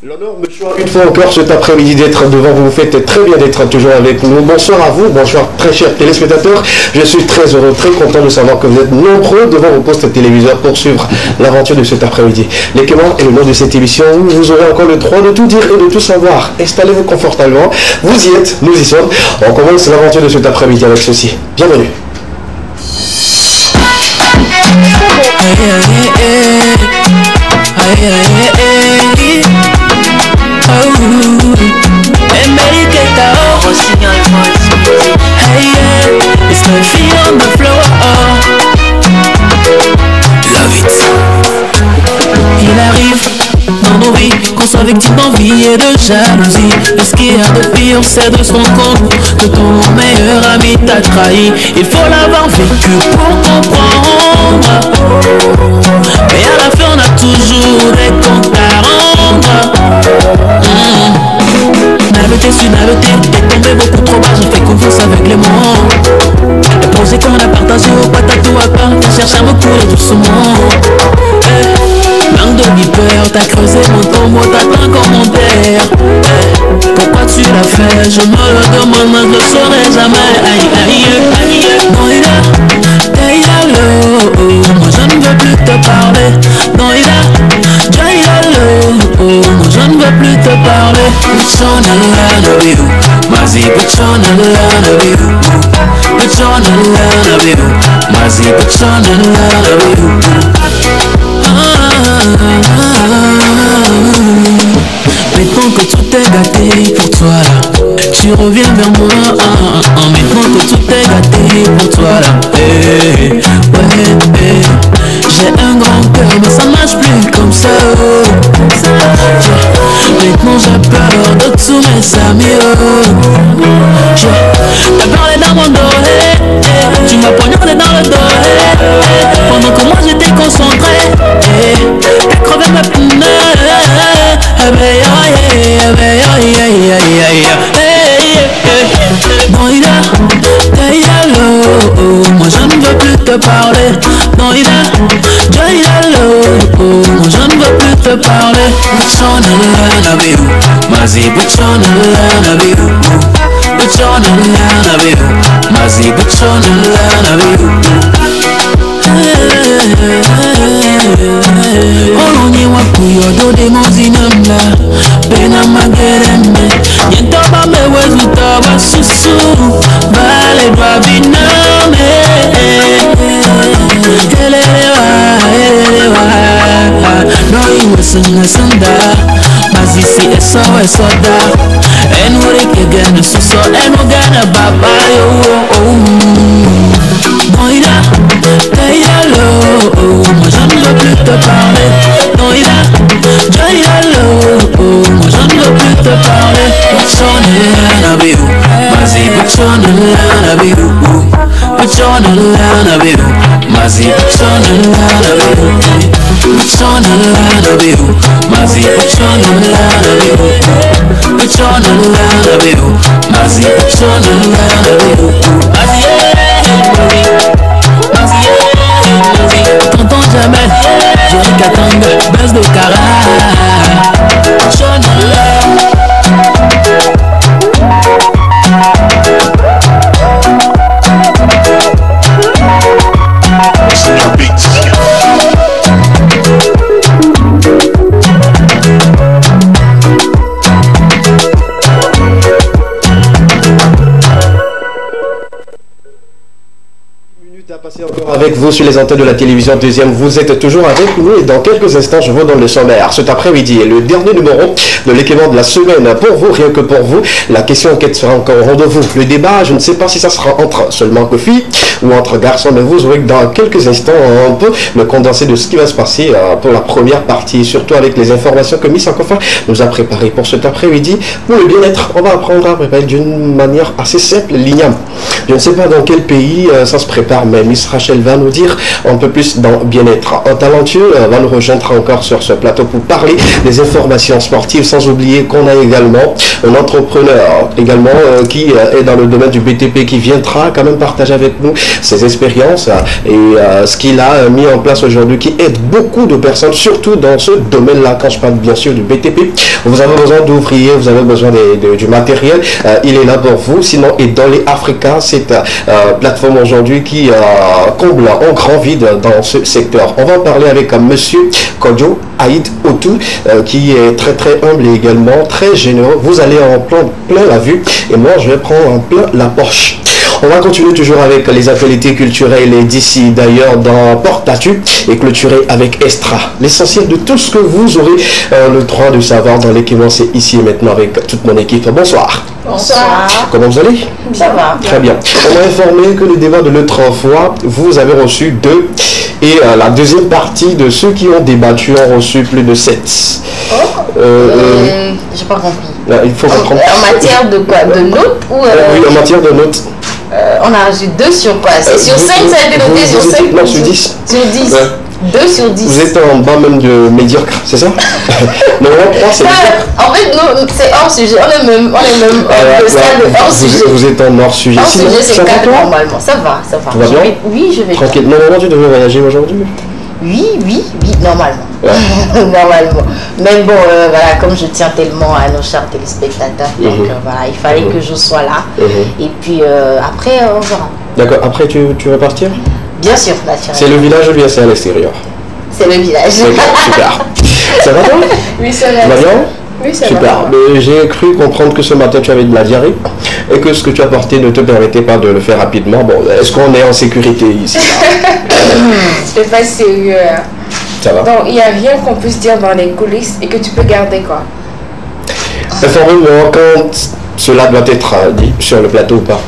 L'honneur me choisit une fois encore cet après-midi d'être devant vous. Vous faites très bien d'être toujours avec nous. Bonsoir à vous, bonsoir très chers téléspectateurs. Je suis très heureux, très content de savoir que vous êtes nombreux devant vos postes téléviseurs pour suivre l'aventure de cet après-midi. Les Cléments est le nom de cette émission. Vous aurez encore le droit de tout dire et de tout savoir. Installez-vous confortablement. Vous y êtes, nous y sommes. On commence l'aventure de cet après-midi avec ceci. Bienvenue. It's my feet on the floor. Love it. Il arrive dans nos vies qu'on soit victime d'envie et de jalousie. Et ce qu'il y a de pire, c'est de se rendre compte que ton meilleur ami t'a trahi. Il faut l'avoir vécu pour comprendre. Mais à la fin on a toujours des comptes à rendre. Naveté sur naveté, t'es tombé beaucoup trop bas, j'ai fait confiance avec les mots. Les projets qu'on a partagés au patatou à part, t'as cherché à me couler doucement. Langue de vipère, t'as creusé mon tombeau, t'attends un commentaire. Pourquoi tu l'as fait, je me le demande, mais je le saurai jamais. Aïe aïe aïe, non il a, t'es yalo. Moi je ne veux plus te parler. Non il a, t'es yalo. Moi je ne veux plus te parler. Put on a line of you, Mazi, put on a line of you. Put on a line of you, Mazi, put on a line of you. Maintenant que tout est gâté pour toi là, tu reviens vers moi. Maintenant que tout est gâté pour toi là, j'ai un grand cœur mais ça marche plus comme ça. Maintenant j'ai peur de tous mes amis. T'as parlé dans mon dos, tu m'as poignardé dans le dos. Pendant que moi j'étais concentré, t'as crevé ma pneu. Non il a, t'es yalo. Moi je ne veux plus te parler. Non il a, t'es yalo. Moi je ne veux plus te parler. Put on a line of you, Mazi, put on a line of you. Put on a line of you, Mazi, put on a line of you. Olonye wakuyo dode mozinamba Bena magereme Yentoba mewezu toba susu Bale dwa biname Elelewa, elelewa No iwe sunga sunda Mazisi eso esoda Enwuri kegene suso Enu gane baba yo. Noida, t'es yalo. Moi je ne veux plus te parler. Noida, t'es yalo. Moi je ne veux plus te parler. Put on a line of you, Mazi, put on a line of you. Put on a line of you, Mazi, put on a line of you. Put on a line of you, Mazi, put on a line of you. Put on a line of you, Mazi, put on a line of you. Mazi, t'entends jamais, Jerry Katanga, baisse de cara. Avec vous sur les antennes de la télévision deuxième, vous êtes toujours avec nous et dans quelques instants je vous donne le sommaire. Cet après-midi est le dernier numéro de l'éclairement de la semaine pour vous, rien que pour vous. La question enquête sera encore au rendez-vous. Le débat, je ne sais pas si ça sera entre seulement que filles ou entre garçons, mais vous aurez dans quelques instants un peu le condensé de ce qui va se passer pour la première partie, surtout avec les informations que Miss Ancofa nous a préparées pour cet après-midi. Pour le bien-être, on va apprendre à préparer d'une manière assez simple l'igname. Je ne sais pas dans quel pays ça se prépare, mais Miss Rachel va nous dire un peu plus dans bien-être. Un talentueux va nous rejoindre encore sur ce plateau pour parler des informations sportives, sans oublier qu'on a également un entrepreneur également qui est dans le domaine du BTP, qui viendra quand même partager avec nous ses expériences et ce qu'il a mis en place aujourd'hui, qui aide beaucoup de personnes, surtout dans ce domaine-là. Quand je parle bien sûr du BTP, vous avez besoin d'ouvriers, vous avez besoin du matériel, il est là pour vous. Sinon, et dans les Africa, cette plateforme aujourd'hui qui comble un grand vide dans ce secteur. On va parler avec monsieur Kodjo Aïd Otou, qui est très très humble et également très généreux. Vous allez en prendre plein la vue et moi je vais prendre en plein la poche. On va continuer toujours avec les actualités culturelles et d'ici d'ailleurs dans Porte-Tatu et clôturer avec Estra. L'essentiel de tout ce que vous aurez le droit de savoir dans l'équipement, c'est ici et maintenant avec toute mon équipe. Bonsoir. Bonsoir. Comment vous allez? Ça va. Très bien. On m'a informé que le débat de l'autre fois, vous avez reçu 2 et la deuxième partie de ceux qui ont débattu ont reçu plus de 7. J'ai pas compris. Là, il faut comprendre. En matière de quoi? De notes ou oui, en matière de notes. On a reçu 2 sur quoi? C'est sur 5, ça a été noté sur 5? Non, sur 10. Sur 10. Ouais. 2 sur 10. Vous êtes en bas même de médiocre, c'est ça? Non, 3 c'est en fait, nous, c'est hors sujet. On est même au stade de hors sujet. Vous êtes en hors sujet. Hors sujet, c'est 4 normalement. Ça va, ça va. Tu vas bien? Oui, je vais. Tranquille. Normalement, tu devrais voyager aujourd'hui? Oui, normalement. Ouais. Normalement. Mais bon, voilà, comme je tiens tellement à nos chers téléspectateurs, donc voilà, il fallait que je sois là. Et puis après, on verra. D'accord, après tu veux partir? Bien sûr, naturellement. C'est le village ou bien c'est à l'extérieur? C'est le village. Super. Ça va toi? Oui, ça va. Tu vas bien? Oui, ça super. va. Mais j'ai cru comprendre que ce matin tu avais de la diarrhée et que ce que tu as porté ne te permettait pas de le faire rapidement. Bon, est-ce qu'on est en sécurité ici? C'est pas sérieux. Ça va. Donc il n'y a rien qu'on puisse dire dans les coulisses et que tu peux garder quoi. Informe-moi quand cela doit être dit sur le plateau ou pas.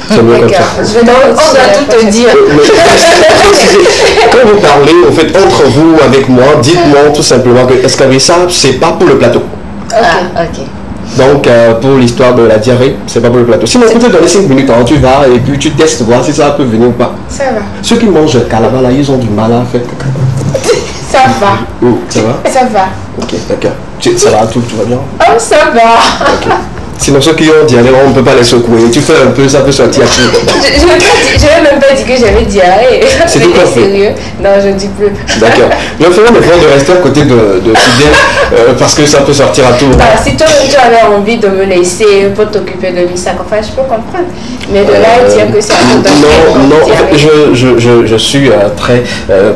C'est mieux comme ça. On doit tout te dire. Quand vous parlez, en fait, entre vous, avec moi, dites-moi tout simplement que est-ce que ça, c'est pas pour le plateau. Ok. Donc, pour l'histoire de la diarrhée, c'est pas pour le plateau. Sinon, peut-être dans les 5 minutes, hein, tu vas et puis tu testes, voir si ça peut venir ou pas. Ça va. Ceux qui mangent calaba, là, ils ont du mal à faire. Ça va. Oh, ça va? Ça va. Ok, d'accord. Ça va, tout va bien? Oh, ça va. Ok. Sinon, ceux qui ont diarrhée, on ne peut pas les secouer. Tu fais un peu, ça peut sortir. Je n'ai même pas dit que j'avais diarrhée. C'est tout à fait sérieux. Non, je ne dis plus. D'accord. Je ferai l'effort de rester à côté de Fidèle parce que ça peut sortir à tout moment. Si toi tu avais envie de me laisser pour t'occuper de Lisa, enfin, je peux comprendre. Mais de là à dire que c'est un peu non, en fait, je suis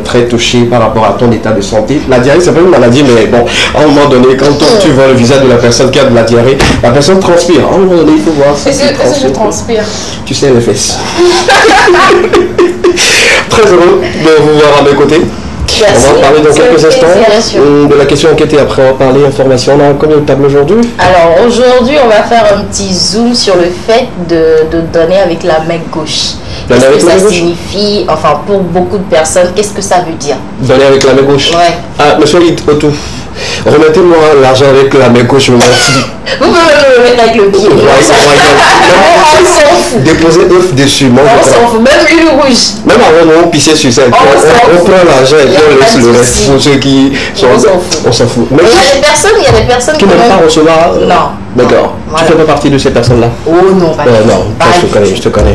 très touché par rapport à ton état de santé. La diarrhée, c'est pas une maladie, mais bon, à un moment donné, quand tu vois le visage de la personne qui a de la diarrhée, la personne transpire. À un moment donné, il faut voir ça. Est-ce que je transpire? Tu sais, les fesses. Très heureux de vous voir à mes côtés. Merci. On va parler dans quelques instants de la question enquête et après on va parler information. On a combien de tables aujourd'hui? Alors aujourd'hui on va faire un petit zoom sur le fait de donner avec la main gauche. Qu'est-ce que ça signifie, enfin pour beaucoup de personnes, qu'est-ce que ça veut dire? Donner avec la main gauche? Ouais. Ah, monsieur Otou, remettez-moi l'argent avec la main gauche, Vous pouvez me le mettre avec le pied. On s'en fout. Déposer œuf dessus. On s'en fout. Même l'huile rouge. Même avant, on pissait sur ça. On prend l'argent et puis on laisse le reste pour ceux qui sont. On s'en fout. Mais il y a des personnes qui n'aiment pas recevoir. Non. D'accord. Tu fais pas partie de ces personnes-là? Oh non, pas non, je te connais.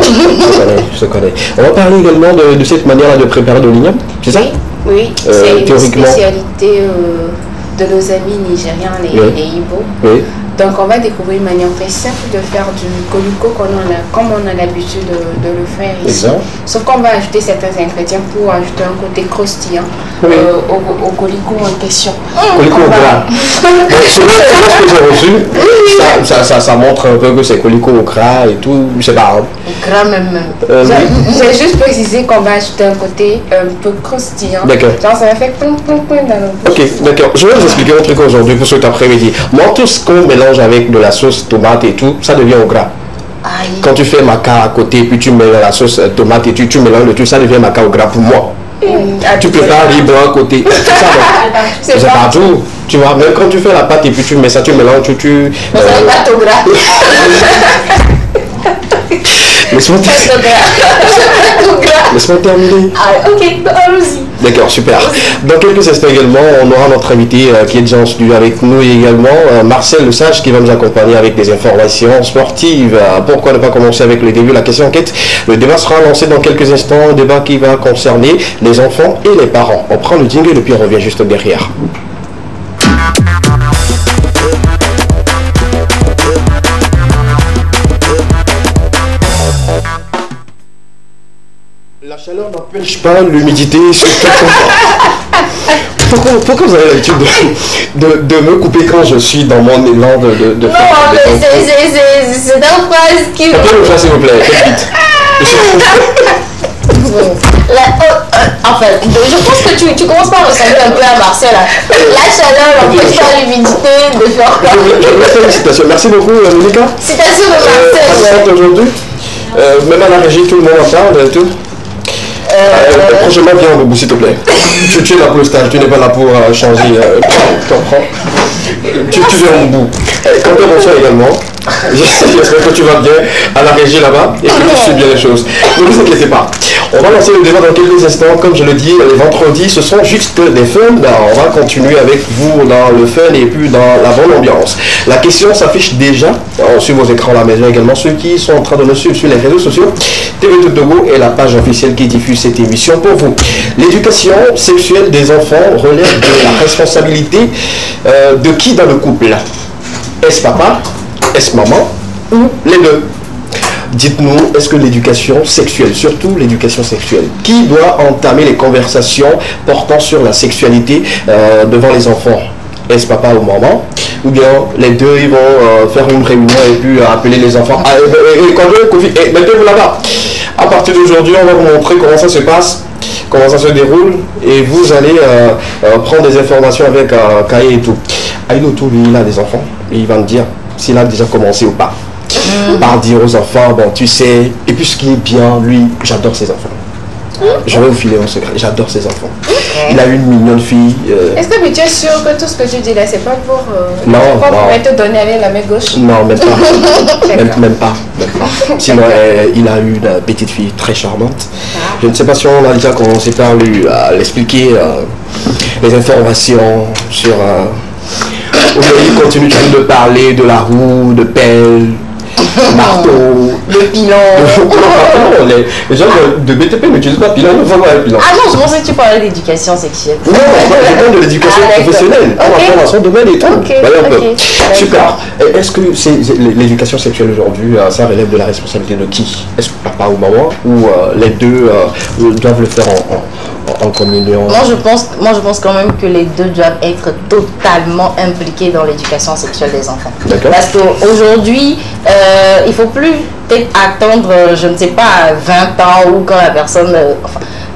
On va parler également de cette manière-là de préparer de l'igname, c'est ça? Oui, c'est une spécialité de nos amis nigériens, les Igbo. Oui. Donc on va découvrir une manière très simple de faire du colicot comme on a l'habitude de le faire ici. Exact. Sauf qu'on va ajouter certains ingrédients pour ajouter un côté croustillant au colicot en question. Colicot au gras. Selon ce que j'ai reçu, ça montre un peu que c'est colicot au gras et tout. Je sais pas. Au gras même. J'ai juste précisé qu'on va ajouter un côté un peu croustillant. D'accord. Genre ça va faire plein dans le bouche. Ok, d'accord. Je vais vous expliquer un truc aujourd'hui pour cet après-midi. Moi, tout ce qu'on mélange avec de la sauce tomate et tout, ça devient au gras. Aïe. Quand tu fais maca à côté, puis tu mets la sauce tomate et tu mélanges le tout, ça devient maca au gras pour moi. Tu prépares riz blanc à côté. C'est partout. Tu vois, même quand tu fais la pâte et puis tu mets ça, tu mélanges, Mais ça n'est pas au gras. Laisse-moi terminer. Ah, ok, allons-y. D'accord, super. Dans quelques instants également, on aura notre invité qui est déjà en studio avec nous également, Marcel Le Sage, qui va nous accompagner avec des informations sportives. Pourquoi ne pas commencer avec le début, la question enquête. Le débat sera lancé dans quelques instants, un débat qui va concerner les enfants et les parents. On prend le jingle et puis on revient juste derrière. La chaleur n'empêche pas l'humidité sur tout le temps. Pourquoi vous avez l'habitude de me couper quand je suis dans mon élan de non, mais c'est une phrase qui... Appelez le chat s'il vous plaît, faites vite. Enfin, je pense que tu commences par ressembler un peu à Marcel. La chaleur n'empêche pas l'humidité de faire quoi. Je vais faire une citation. Merci beaucoup, Monica. Citation de Marcel. Aujourd'hui. Même à la régie, tout le monde en parle et tout. Prochainement, viens au bout, s'il te plaît. Tu es là pour le stage, tu n'es pas là pour changer. Tu comprends? Tu viens au bout. Quand tu reçois également, j'espère que tu vas bien à la régie là-bas et que tu suis bien les choses. Ne vous inquiétez pas. On va lancer le débat dans quelques instants. Comme je le dis, les vendredis, ce sont juste des fun. On va continuer avec vous dans le fun et puis dans la bonne ambiance. La question s'affiche déjà sur vos écrans à la maison également. Ceux qui sont en train de nous suivre sur les réseaux sociaux, TV Togo est la page officielle qui diffuse cette émission pour vous. L'éducation sexuelle des enfants relève de la responsabilité de qui dans le couple? Est-ce papa? Est-ce maman? Ou les deux? Dites-nous, est-ce que l'éducation sexuelle, surtout l'éducation sexuelle, qui doit entamer les conversations portant sur la sexualité devant les enfants? Est-ce papa ou maman? Ou bien les deux, ils vont faire une réunion et puis appeler les enfants. Mettez-vous là-bas. À partir d'aujourd'hui, on va vous montrer comment ça se passe, comment ça se déroule, et vous allez prendre des informations avec cahier et tout. Aïdo Tour, lui, il a des enfants, et il va me dire s'il a déjà commencé ou pas. Par dire aux enfants, bon, tu sais, et puis ce qui est bien, lui, j'adore ses enfants. Je vais vous filer un secret, j'adore ses enfants. Il a une mignonne fille. Est-ce que tu es sûr que tout ce que tu dis là, c'est pas pour te donner avec la main gauche? Non, même pas. même pas. Sinon, il a une petite fille très charmante. Je ne sais pas si on a déjà commencé par lui l'expliquer les informations sur... il continue toujours de parler de la roue, de pelle, marteau, le pilon. Les gens de BTP n'utilisent pas pilon, il faut voir le pilon. Ah non, je pensais que tu parlais d'éducation sexuelle. Non, je parle de l'éducation professionnelle. On va prendre son domaine et tout. Super. Est-ce que l'éducation sexuelle aujourd'hui, ça relève de la responsabilité de qui? Est-ce que papa ou maman, ou les deux doivent le faire en communion? Moi je pense quand même que les deux doivent être totalement impliqués dans l'éducation sexuelle des enfants. Parce qu'aujourd'hui, il ne faut plus peut-être attendre, je ne sais pas, 20 ans ou quand la personne,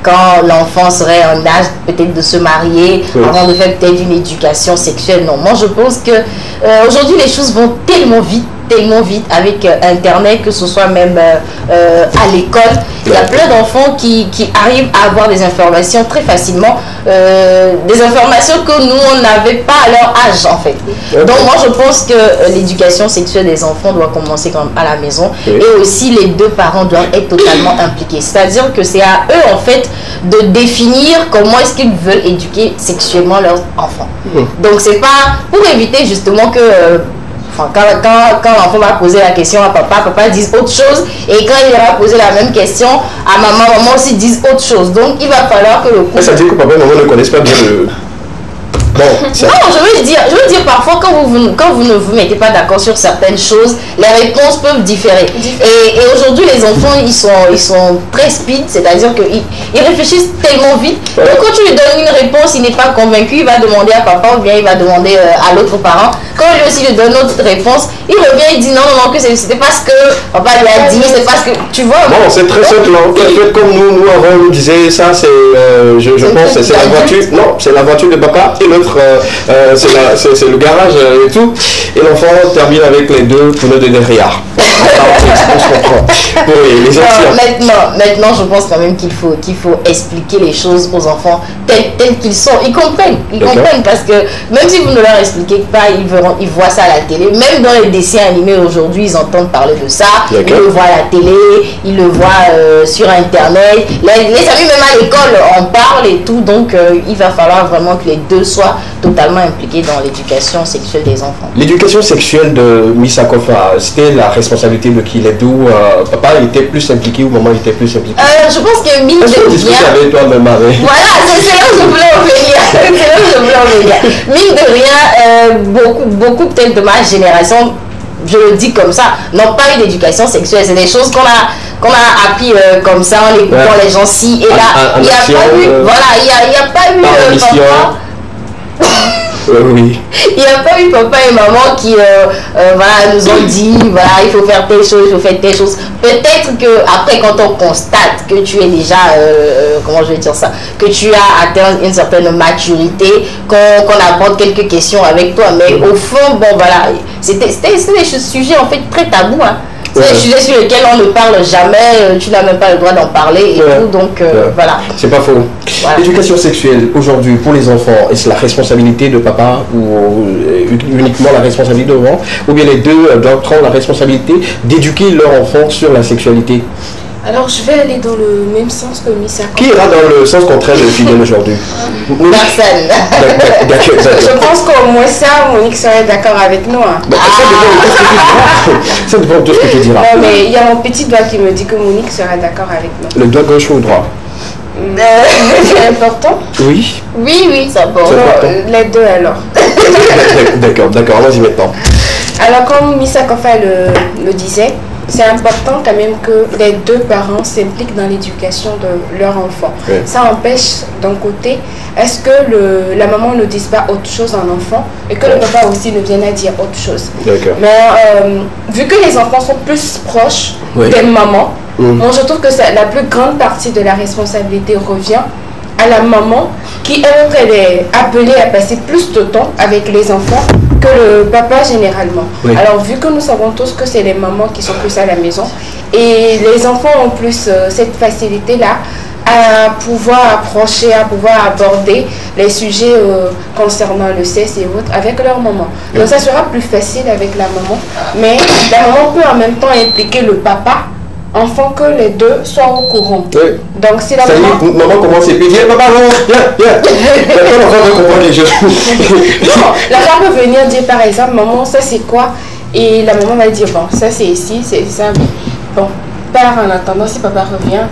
quand l'enfant serait en âge peut-être de se marier, avant de faire peut-être une éducation sexuelle. Non, moi je pense que aujourd'hui les choses vont tellement vite avec Internet, que ce soit même à l'école. Il y a plein d'enfants qui arrivent à avoir des informations très facilement, des informations que nous, on n'avait pas à leur âge, en fait. Donc, moi, je pense que l'éducation sexuelle des enfants doit commencer quand même à la maison. Et aussi, les deux parents doivent être totalement impliqués. C'est-à-dire que c'est à eux, en fait, de définir comment est-ce qu'ils veulent éduquer sexuellement leurs enfants. Donc, c'est pas pour éviter justement que... Quand l'enfant va poser la question à papa dise autre chose, et quand il va poser la même question à maman aussi dise autre chose. Donc il va falloir que le couple... Ça veut dire que papa et maman ne connaissent pas bien le... Bon, non, je veux dire parfois quand vous ne vous mettez pas d'accord sur certaines choses, les réponses peuvent différer. Et aujourd'hui les enfants ils sont très speed, c'est-à-dire qu'ils réfléchissent tellement vite. Donc quand tu lui donnes une réponse, il n'est pas convaincu, il va demander à papa ou bien il va demander à l'autre parent. Quand lui aussi lui donne notre réponse, il revient et dit non, que c'était parce que papa lui a dit, c'est parce que tu vois. Non, c'est très simple. Comme nous avant on nous disait ça, c'est je pense c'est la voiture. Non, c'est la voiture de papa et l'autre c'est le garage et tout. Et l'enfant termine avec les deux pneus de derrière. Maintenant, je pense quand même qu'il faut expliquer les choses aux enfants tels qu'ils sont, ils comprennent parce que même si vous ne leur expliquez pas, ils voient ça à la télé. Même dans les dessins animés aujourd'hui, ils entendent parler de ça. Ils le voient à la télé, ils le voient sur Internet. Les amis même à l'école en parlent et tout. Donc il va falloir vraiment que les deux soient totalement impliqués dans l'éducation sexuelle des enfants. L'éducation sexuelle de Missa Kofa, c'était la responsabilité de qui? Les deux, papa était plus impliqué ou maman était plus impliquée? Je pense que mine de rien. Avec toi, même avec. Voilà, c'est là où je voulais en venir. Mine de rien, beaucoup peut-être de ma génération, je le dis comme ça, n'ont pas eu d'éducation sexuelle. C'est des choses qu'on a appris comme ça en écoutant les gens ci et là. Il n'y a pas eu, il n'y a pas eu papa. Oui. Il n'y a pas eu papa et maman qui nous ont dit il faut faire telle chose, il faut faire telle chose. Peut-être que après quand on constate que tu es déjà comment je vais dire ça, que tu as atteint une certaine maturité, qu'on aborde quelques questions avec toi, mais au fond c'était des sujets en fait très tabous, hein. C'est des sujets sur lesquels on ne parle jamais, tu n'as même pas le droit d'en parler et tout, donc voilà. C'est pas faux. Voilà. L'éducation sexuelle aujourd'hui pour les enfants, est-ce la responsabilité de papa ou uniquement la responsabilité de maman, ou bien les deux doivent prendre la responsabilité d'éduquer leur enfant sur la sexualité? Alors je vais aller dans le même sens que Missa. Qui ira dans le sens contraire de Fidèle aujourd'hui? Personne. Je pense qu'au moins ça, Monique serait d'accord avec nous. Hein. Ça dépend de ce que tu diras. Non, mais il y a mon petit doigt qui me dit que Monique sera d'accord avec nous. Le doigt gauche ou droit? C'est important. Oui. Oui, c'est important. Les deux alors. D'accord, vas-y maintenant. Alors comme Missa Kofa le disait, c'est important quand même que les deux parents s'impliquent dans l'éducation de leur enfant. Oui. Ça empêche d'un côté, est-ce que la maman ne dise pas autre chose à l'enfant et que le papa aussi ne vienne à dire autre chose. Mais vu que les enfants sont plus proches des mamans, moi je trouve que la plus grande partie de la responsabilité revient à la maman qui elle est appelée à passer plus de temps avec les enfants que le papa généralement. Oui. Alors vu que nous savons tous que c'est les mamans qui sont plus à la maison et les enfants ont plus cette facilité là à pouvoir approcher, à pouvoir aborder les sujets concernant le sexe et autres avec leur maman. Donc ça sera plus facile avec la maman, mais la maman peut en même temps impliquer le papa afin que les deux soient au courant. Oui. Donc si la maman commence et puis dit papa non, viens. L'enfant va comprendre les choses. Non, l'enfant peut venir dire par exemple maman ça c'est quoi, et la maman va dire bon ça c'est ici, c'est ça. Bon, pars en attendant si papa revient,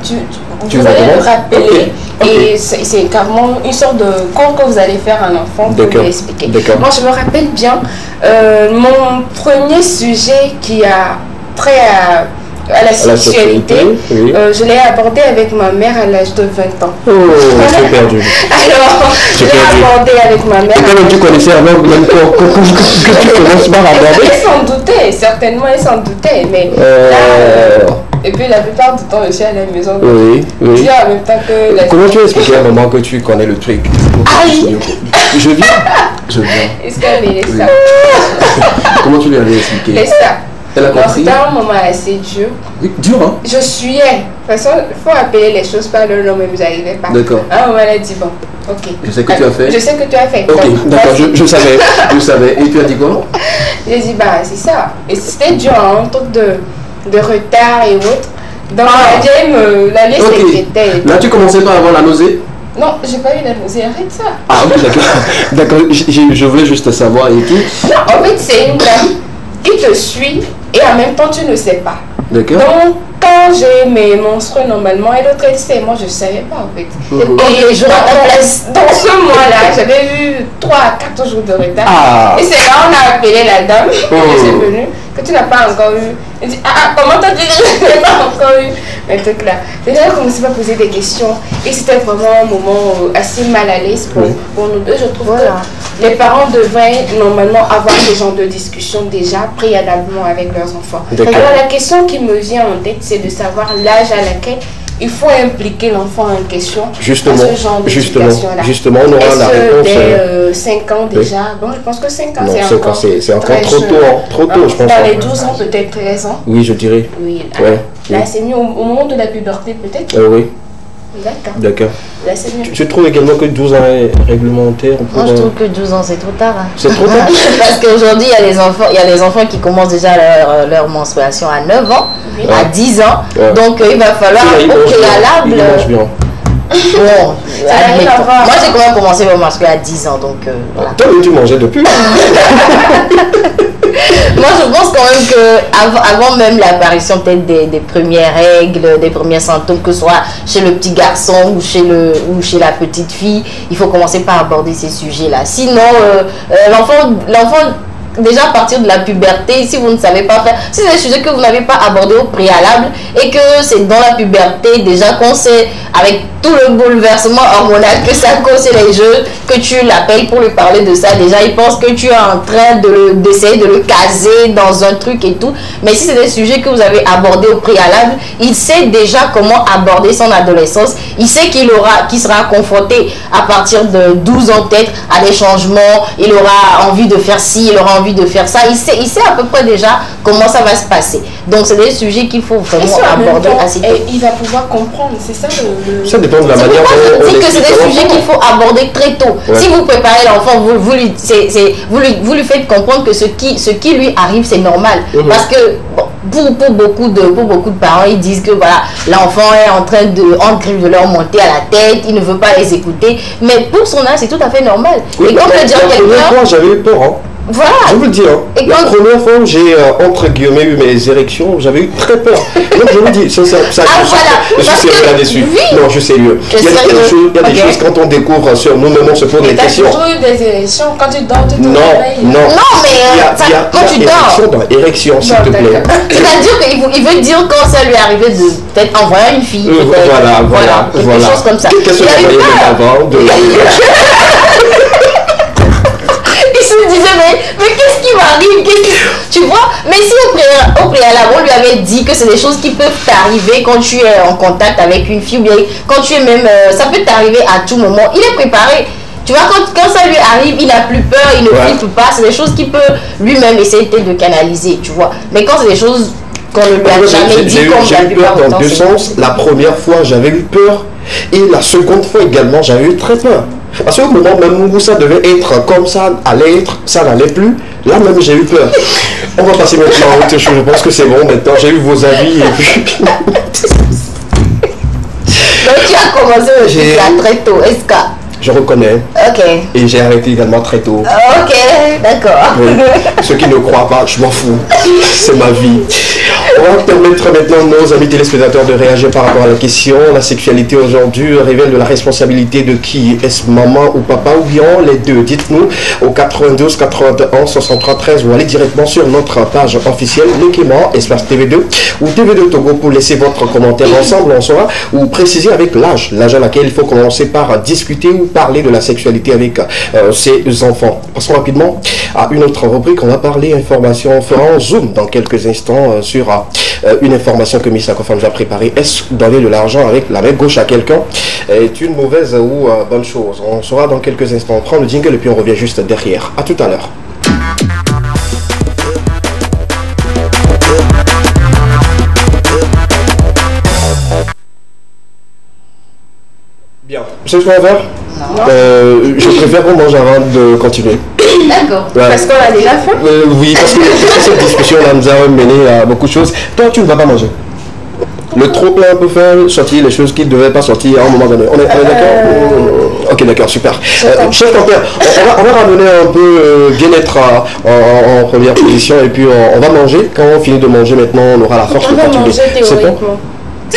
vous allez le rappeler. Okay. Et c'est carrément une sorte de cours que vous allez faire à l'enfant pour lui expliquer. Moi je me rappelle bien mon premier sujet qui a trait à la sexualité, oui. Je l'ai abordé avec ma mère à l'âge de 20 ans. Oh, j'ai perdu. Alors, je l'ai abordé avec ma mère. Et comme tu connaissais avant même que tu commences par aborder. Elle s'en doutait, certainement elle s'en doutait, mais là, et puis la plupart du temps je suis à la maison. Oui. En même temps que comment tu as expliqué à maman que tu connais le truc? Aïe. Je viens. Est-ce qu'elle est ça? Comment tu lui avais expliqué? Laisse ça. Elle a compris. C'était un moment assez dur. Dur, hein? Je suyais. De toute façon, il faut appeler les choses par le nom, mais vous n'arrivez pas. D'accord. À un moment, elle a dit bon, ok. Je sais que tu as fait. Je sais que tu as fait. Ok, d'accord, je savais. Et tu as dit quoi? J'ai dit bah, c'est ça. Et c'était dur, un truc de retard et autres. Donc, la liste était. Là, tu commençais pas à avoir la nausée? Non, j'ai pas eu la nausée, arrête ça. Ah, ok, d'accord. Je voulais juste savoir et tout. Non, en fait, c'est une dame qui te suit et en même temps, tu ne sais pas. D'accord. Donc, quand j'ai mes menstrues normalement, et l'autre elle sait, moi je ne savais pas en fait. Et je dans ce mois-là, j'avais eu 3 à 4 jours de retard. Ah. Et c'est là on a appelé la dame qui est venue, que tu n'as pas encore eu. Elle dit comment t'as dit que je n'ai pas encore eu un truc là. Et là, elle a commencé à poser des questions. Et c'était vraiment un moment assez mal à l'aise pour nous deux. Je trouve que les parents devraient normalement avoir ce genre de discussion déjà préalablement avec leurs enfants. Alors la question qui me vient en tête, c'est de savoir l'âge à laquelle il faut impliquer l'enfant en question. Justement, à ce genre justement, on aura la réponse. Dès 5 ans déjà, bon, je pense que 5 ans, c'est encore, trop tôt, je pense. Dans les 12 ans, peut-être 13 ans. Oui, je dirais. Oui, là c'est mieux au moment de la puberté, peut-être. Oui. D'accord. Là, c'est mieux. Tu trouves également que 12 ans est réglementaire pour... Moi, je trouve que 12 ans, c'est trop tard. Hein. C'est trop tard. Parce qu'aujourd'hui, il y a les enfants qui commencent déjà leur menstruation à 9 ans, à 10 ans. Ouais. Donc, il va falloir au préalable... Il mange bien. Bon, moi j'ai quand même commencé ma menstruation à 10 ans, donc voilà. Toi, tu mangeais depuis. Moi je pense quand même que avant même l'apparition peut-être des premières règles, des premiers symptômes, que ce soit chez le petit garçon ou chez la petite fille, il faut commencer par aborder ces sujets-là. Sinon, l'enfant déjà à partir de la puberté, si vous ne savez pas faire, si c'est des sujets que vous n'avez pas abordés au préalable et que c'est dans la puberté déjà qu'on sait avec tout le bouleversement hormonal que ça cause les jeux, que tu l'appelles pour lui parler de ça, déjà il pense que tu es en train d'essayer de le caser dans un truc et tout. Mais si c'est des sujets que vous avez abordés au préalable, il sait déjà comment aborder son adolescence, il sait qu'il sera confronté à partir de 12 ans peut-être à des changements, il aura envie de faire ci, il aura envie de faire ça, il sait à peu près déjà comment ça va se passer. Donc c'est des sujets qu'il faut vraiment aborder assez tôt. Il va pouvoir comprendre, c'est ça le... Ça dépend de la manière dont on dit que c'est des sujets qu'il faut aborder très tôt. Ouais. Si vous préparez l'enfant, vous lui faites comprendre que ce qui lui arrive, c'est normal. Parce que bon, pour beaucoup de parents, ils disent que voilà, l'enfant est en train de leur monter à la tête, il ne veut pas les écouter. Mais pour son âge, c'est tout à fait normal. Oui, et comme le dit quelqu'un... J'avais eu peur, hein. Voilà. Je vous le dis, hein. La première fois où j'ai, entre guillemets, eu mes érections, j'avais eu très peur. Donc je vous le dis, ça je suis sérieux là-dessus. Oui. Non, je suis sérieux. Il y a des choses, quand on découvre sur nous-mêmes, on se pose des questions. Tu as toujours eu des érections quand tu dors, tu te réveilles? Non, mais quand tu dors. Érection, s'il te plaît. C'est-à-dire qu'il veut dire quand ça lui est arrivé de peut-être envoyer une fille. Voilà. Quelque chose comme ça. Qu'est-ce que vous voyez avant de... Il se disait mais qu'est-ce qui m'arrive, tu vois. Mais si au préalable on lui avait dit que c'est des choses qui peuvent t'arriver quand tu es en contact avec une fille ou bien quand tu es même ça peut t'arriver à tout moment, il est préparé. Tu vois, quand ça lui arrive, il n'a plus peur, il ne flippe pas. C'est des choses qu'il peut lui-même essayer de canaliser, tu vois. Mais quand c'est des choses qu'on ne lui a jamais dit, comme j'ai eu peur dans deux sens. La première fois j'avais eu peur et la seconde fois également j'avais eu très peur. Parce qu'au moment même où ça devait être comme ça allait être, ça n'allait plus, là même j'ai eu peur. On va passer maintenant à autre chose, je pense que c'est bon maintenant, j'ai eu vos avis et puis... Donc tu as commencé le très tôt, est-ce que... Je reconnais. Ok. Et j'ai arrêté également très tôt. Ok, d'accord. Oui. Ceux qui ne croient pas, je m'en fous. C'est ma vie. On va permettre maintenant à nos amis téléspectateurs de réagir par rapport à la question. La sexualité aujourd'hui révèle de la responsabilité de qui? Est-ce maman ou papa ou bien les deux? Dites-nous au 92 81 63 13 ou allez directement sur notre page officielle Lekema espace TV2 ou TV2 Togo pour laisser votre commentaire ensemble. On saura ou préciser avec l'âge à laquelle il faut commencer par discuter ou parler de la sexualité avec ses enfants. Passons rapidement à une autre rubrique. On va parler information. On fera un zoom dans quelques instants sur une information que Miss Akofan nous a préparée. Est-ce donner de l'argent avec la main gauche à quelqu'un est une mauvaise ou bonne chose? On saura dans quelques instants. On prend le jingle et puis on revient juste derrière. À tout à l'heure. Bien. Vous savez ce qu'on va faire? Je préfère qu'on mange avant de continuer. D'accord. Ouais. Parce qu'on a déjà faim. Oui, parce que cette discussion-là nous a mené à beaucoup de choses. Toi, tu ne vas pas manger. Le trop-plein peut faire sortir les choses qui ne devaient pas sortir à un moment donné. On est d'accord? Ok, d'accord, super. Chef Tempère, on va ramener un peu bien-être en première position et puis on va manger. Quand on finit de manger maintenant, on aura la force de continuer. C'est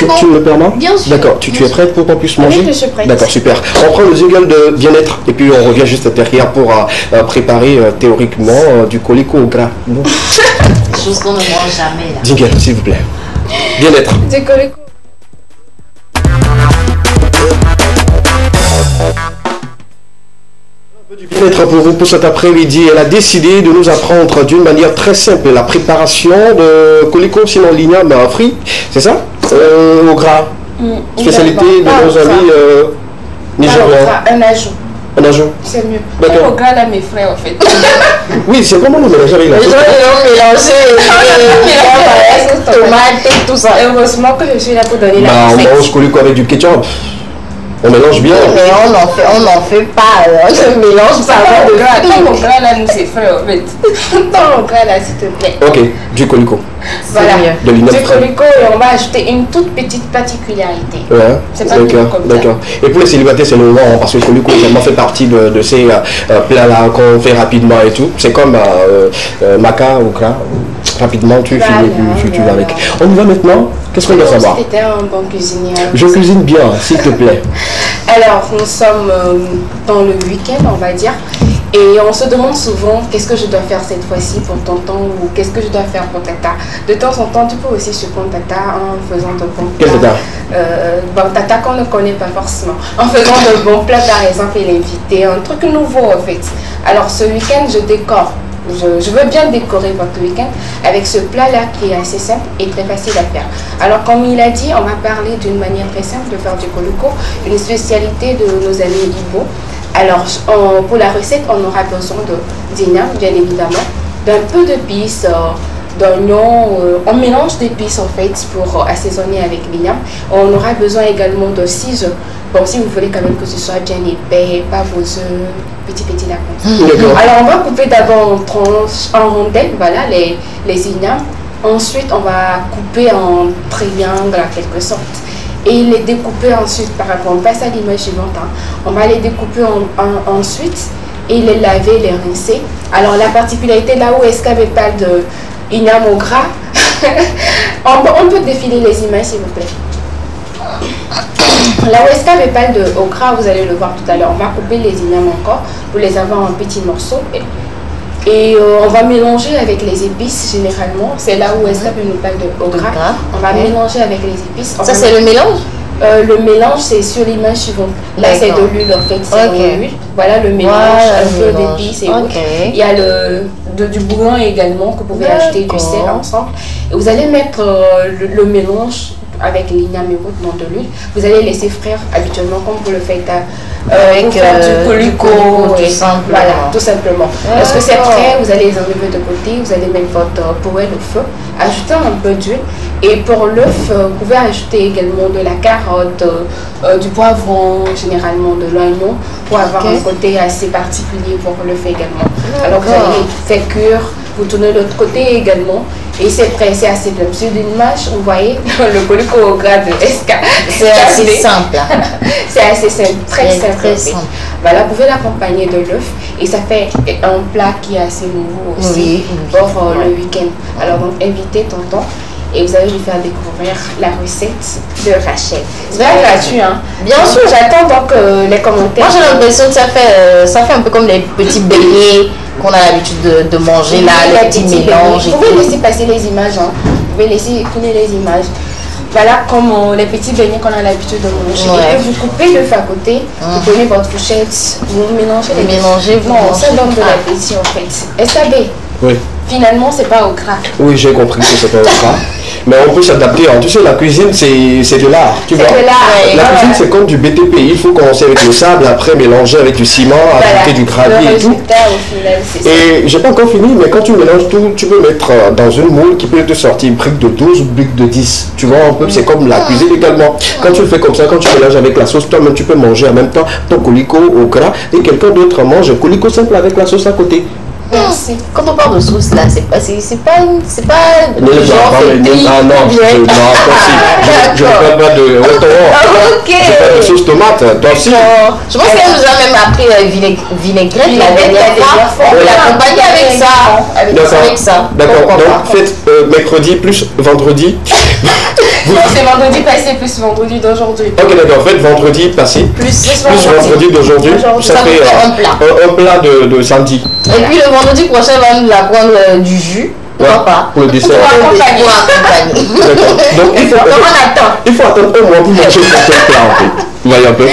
bon? Tu me le permets? Bien sûr. D'accord, tu es prête pour qu'on puisse manger? Oui, je suis prête. D'accord, super. On prend le jingle de bien-être et puis on revient juste derrière pour préparer théoriquement du colico au gras. Chose qu'on ne mange jamais là. Jingle, s'il vous plaît. Bien-être. Du colico. Du bien-être pour vous pour cet après-midi. Elle a décidé de nous apprendre d'une manière très simple la préparation de colico, sinon l'igname frit, c'est ça? Au gras. Spécialité de nos amis nigériens. Un ajout. Un ajout. C'est mieux. D'accord. Au gras là mes frères en fait. Oui, c'est vraiment le mélange avec la Les gens ils ont mélangé tomates et tout ça. Heureusement que je suis là pour donner la on recette. mange colico avec du ketchup. On mélange bien. Mais on n'en fait pas. On ne mélange pas. Attends, mon gras là, nous c'est fait en fait. Attends, mon gras là, s'il te plaît. Ok, du colico. Voilà, de du colico et on va ajouter une toute petite particularité. Ouais, c'est pas tout comme ça. D'accord. Et pour les célibataires, c'est le moment parce que le colico vraiment fait partie de ces plats-là qu'on fait rapidement et tout. C'est comme maca ou gras. Rapidement, tu finis, tu vas avec. On y va maintenant. Qu'est-ce qu'on doit savoir? Tu étais un bon cuisinier. Je cuisine bien, s'il te plaît. Alors, nous sommes dans le week-end, on va dire. Et on se demande souvent qu'est-ce que je dois faire cette fois-ci pour tonton ou qu'est-ce que je dois faire pour tata. De temps en temps, tu peux aussi surprendre tata en faisant de bons plats. Quel tata? Bon, tata qu'on ne connaît pas forcément. En faisant de bons plats, par exemple, et l'inviter, un truc nouveau en fait. Alors ce week-end, je décore. Je veux bien décorer votre week-end avec ce plat-là qui est assez simple et très facile à faire. Alors, comme il a dit, on va parler d'une manière très simple de faire du colico, une spécialité de nos amis Igbo. Alors, pour la recette, on aura besoin d'igname, bien évidemment, d'un peu d'épices, d'oignons. On mélange d'épices en fait pour assaisonner avec l'igname. On aura besoin également de 6 œufs. Bon, si vous voulez quand même que ce soit bien épais, pas vos œufs, petit lapins. Alors, on va couper d'abord en tranches, en rondelles, voilà, les ignames. Ensuite, on va couper en triangle en quelque sorte. Et les découper ensuite, par rapport, on passe à l'image suivante. Hein. On va les découper ensuite et les laver, les rincer. Alors, la particularité, là où est-ce qu'avec pas de igname au gras, on peut défiler les images, s'il vous plaît. Là où est-ce qu'avec pas de au gras, vous allez le voir tout à l'heure. On va couper les ignames encore pour les avoir en petits morceaux. Et on va mélanger avec les épices généralement. C'est là où est-ce qu'elle nous parle de au gras. On va mélanger avec les épices. Ça, c'est le mélange? Le mélange, c'est sur l'image suivante. Là, c'est de l'huile en fait. C'est de l'huile. Voilà le mélange, un peu d'épices et autres. Il y a du bouillon également que vous pouvez ajouter du sel ensemble. Et vous allez mettre le mélange avec l'igname et autres dans de l'huile. Vous allez laisser frire habituellement comme vous le faites avec du colico, voilà, tout simplement. Lorsque c'est prêt, vous allez les enlever de côté, vous allez mettre votre poêle au feu, ajouter un peu d'huile. Et pour l'œuf, vous pouvez ajouter également de la carotte, du poivron, généralement de l'oignon, pour avoir un côté assez particulier pour l'œuf également. Alors vous allez faire cuire, vous tournez de l'autre côté également. Et c'est prêt, c'est assez simple. Sur l'image, vous voyez le colico au gras de SK. C'est assez simple. C'est assez simple, très simple. Voilà, vous pouvez l'accompagner de l'œuf et ça fait un plat qui est assez nouveau aussi pour le week-end. Alors donc, invitez tonton et vous allez lui faire découvrir la recette de Rachel. C'est pas gratuit, hein? Bien sûr, j'attends donc les commentaires. Moi, j'ai l'impression que ça fait un peu comme les petits beignets qu'on a l'habitude de manger là, les petits mélanges. Vous pouvez laisser passer les images, hein. Vous pouvez laisser tourner les images. Voilà comme les petits beignets qu'on a l'habitude de manger. Et vous coupez l'œuf à côté, vous prenez votre fourchette, vous mélangez les mélangez. Non, ça donne de l'appétit en fait. SAB. Oui. Finalement, c'est pas au gras. Oui, j'ai compris que c'est pas au gras. Mais on peut s'adapter. Tu sais, la cuisine, c'est de l'art. Tu vois. La cuisine, c'est comme du BTP. Il faut commencer avec le sable, après mélanger avec du ciment, ajouter du gravier et tout. Et j'ai pas encore fini, mais quand tu mélanges tout, tu peux mettre dans une moule qui peut te sortir une brique de 12 ou une brique de 10. Tu vois un peu, c'est comme la cuisine également. Quand tu le fais comme ça, quand tu mélanges avec la sauce, toi-même, tu peux manger en même temps ton colico au gras et quelqu'un d'autre mange un colico simple avec la sauce à côté. Merci. Quand on parle de sauce là, c'est pas non, je ne parle pas de de sauce tomate, toi aussi. Je pense qu'elle nous a même appris vinaigrette la dernière fois. On peut l'accompagner avec ça. D'accord. Donc faites mercredi plus vendredi. Non, c'est vendredi passé plus vendredi d'aujourd'hui. Ok, d'accord. Faites vendredi passé plus vendredi d'aujourd'hui. Ça fait un plat de samedi. Et puis le vendredi prochain, on va nous apprendre du jus. Pourquoi pas? Pour le dessert. Pour accompagner. D'accord. Donc il faut attendre un mois pour manger ce plat en fait. Voyez un peu.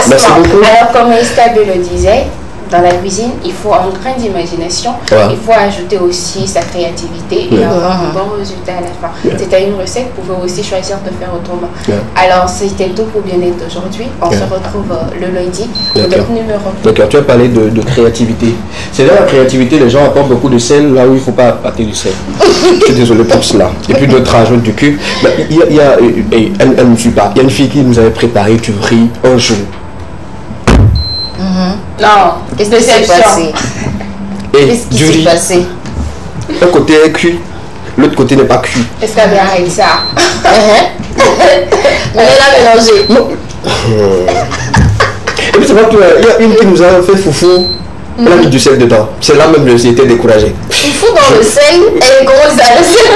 Merci beaucoup. Alors comme Estabé le disait, dans la cuisine, il faut un grain d'imagination, il faut ajouter aussi sa créativité et avoir un bon résultat à la fin. Si tu as une recette, vous pouvez aussi choisir de faire autrement. Alors, c'était tout pour Bien-être d'aujourd'hui. On se retrouve le lundi pour notre numéro. D'accord, tu as parlé de créativité. C'est là la créativité, les gens apportent beaucoup de sel là où il ne faut pas apporter du sel. Je suis désolé pour cela. Et puis d'autres rajoutent du cul. Elle ne suit pas. Il y a une fille qui nous avait préparé du riz un jour. Non, qu'est-ce qui s'est passé? Et du riz. Un côté est cuit, l'autre côté n'est pas cuit. Est-ce qu'elle vient avec ça? On est là mélangé. Et puis c'est pas tout. Il y a une qui nous a fait foufou. Elle a mis du sel dedans. C'est là même que j'ai été découragé. Foufou dans le sel et gros ça le sel.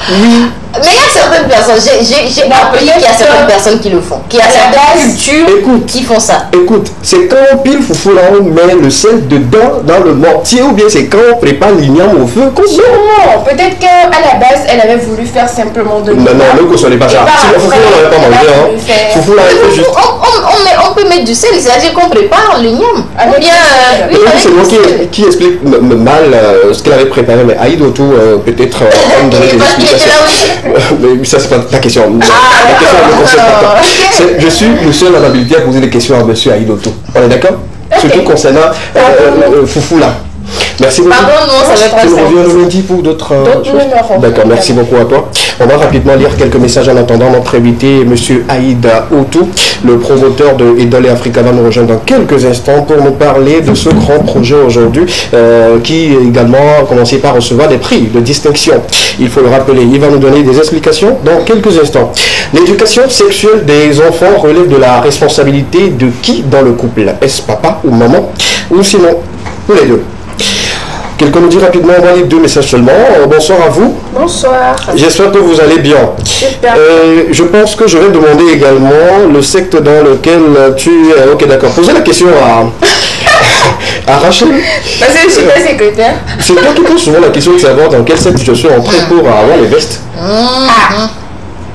Oui. Mais il y a certaines personnes, j'ai appris qu'il y a certaines personnes qui le font, qui a certaines cultures qui font ça. Écoute, c'est quand on pile foufou là, on met le sel dedans dans le mortier, ou bien c'est quand on prépare l'igname au feu. Sûrement, peut-être qu'à la base, elle avait voulu faire simplement de l'igname. Non, ne consolez pas ça. Si le foufou, on n'avait pas mangé, hein. Foufou là, c'est juste. On peut mettre du sel, c'est-à-dire qu'on prépare l'igname. Ou bien. C'est moi qui explique mal ce qu'elle avait préparé, mais Aïd autour, peut-être, on me donner des explications. Mais ça, c'est pas ta question. La question ne me concerne pas. Je suis le seul à l'habilité à poser des questions à M. Aïdoto. On est d'accord? Surtout concernant Foufou là. Merci beaucoup. Pardon, non, ça va Tu reviens le lundi pour d'autres choses. D'accord, merci beaucoup à toi. On va rapidement lire quelques messages en attendant. Notre invité, M. Aïda Otou, le promoteur de Idole Africa, va nous rejoindre dans quelques instants pour nous parler de ce grand projet aujourd'hui qui également a commencé par recevoir des prix de distinction. Il faut le rappeler, il va nous donner des explications dans quelques instants. L'éducation sexuelle des enfants relève de la responsabilité de qui dans le couple? Est-ce papa ou maman? Ou sinon, ou les deux? Quelqu'un nous dit rapidement, envoyez 2 messages seulement. Bonsoir à vous. Bonsoir. J'espère que vous allez bien. Super. Je pense que je vais demander également le secte dans lequel tu es. Ok, d'accord. Posez la question à Rachel. Parce que je suis pas secrétaire. C'est toi qui poses souvent la question de savoir dans quel secte je suis entré pour avoir les vestes.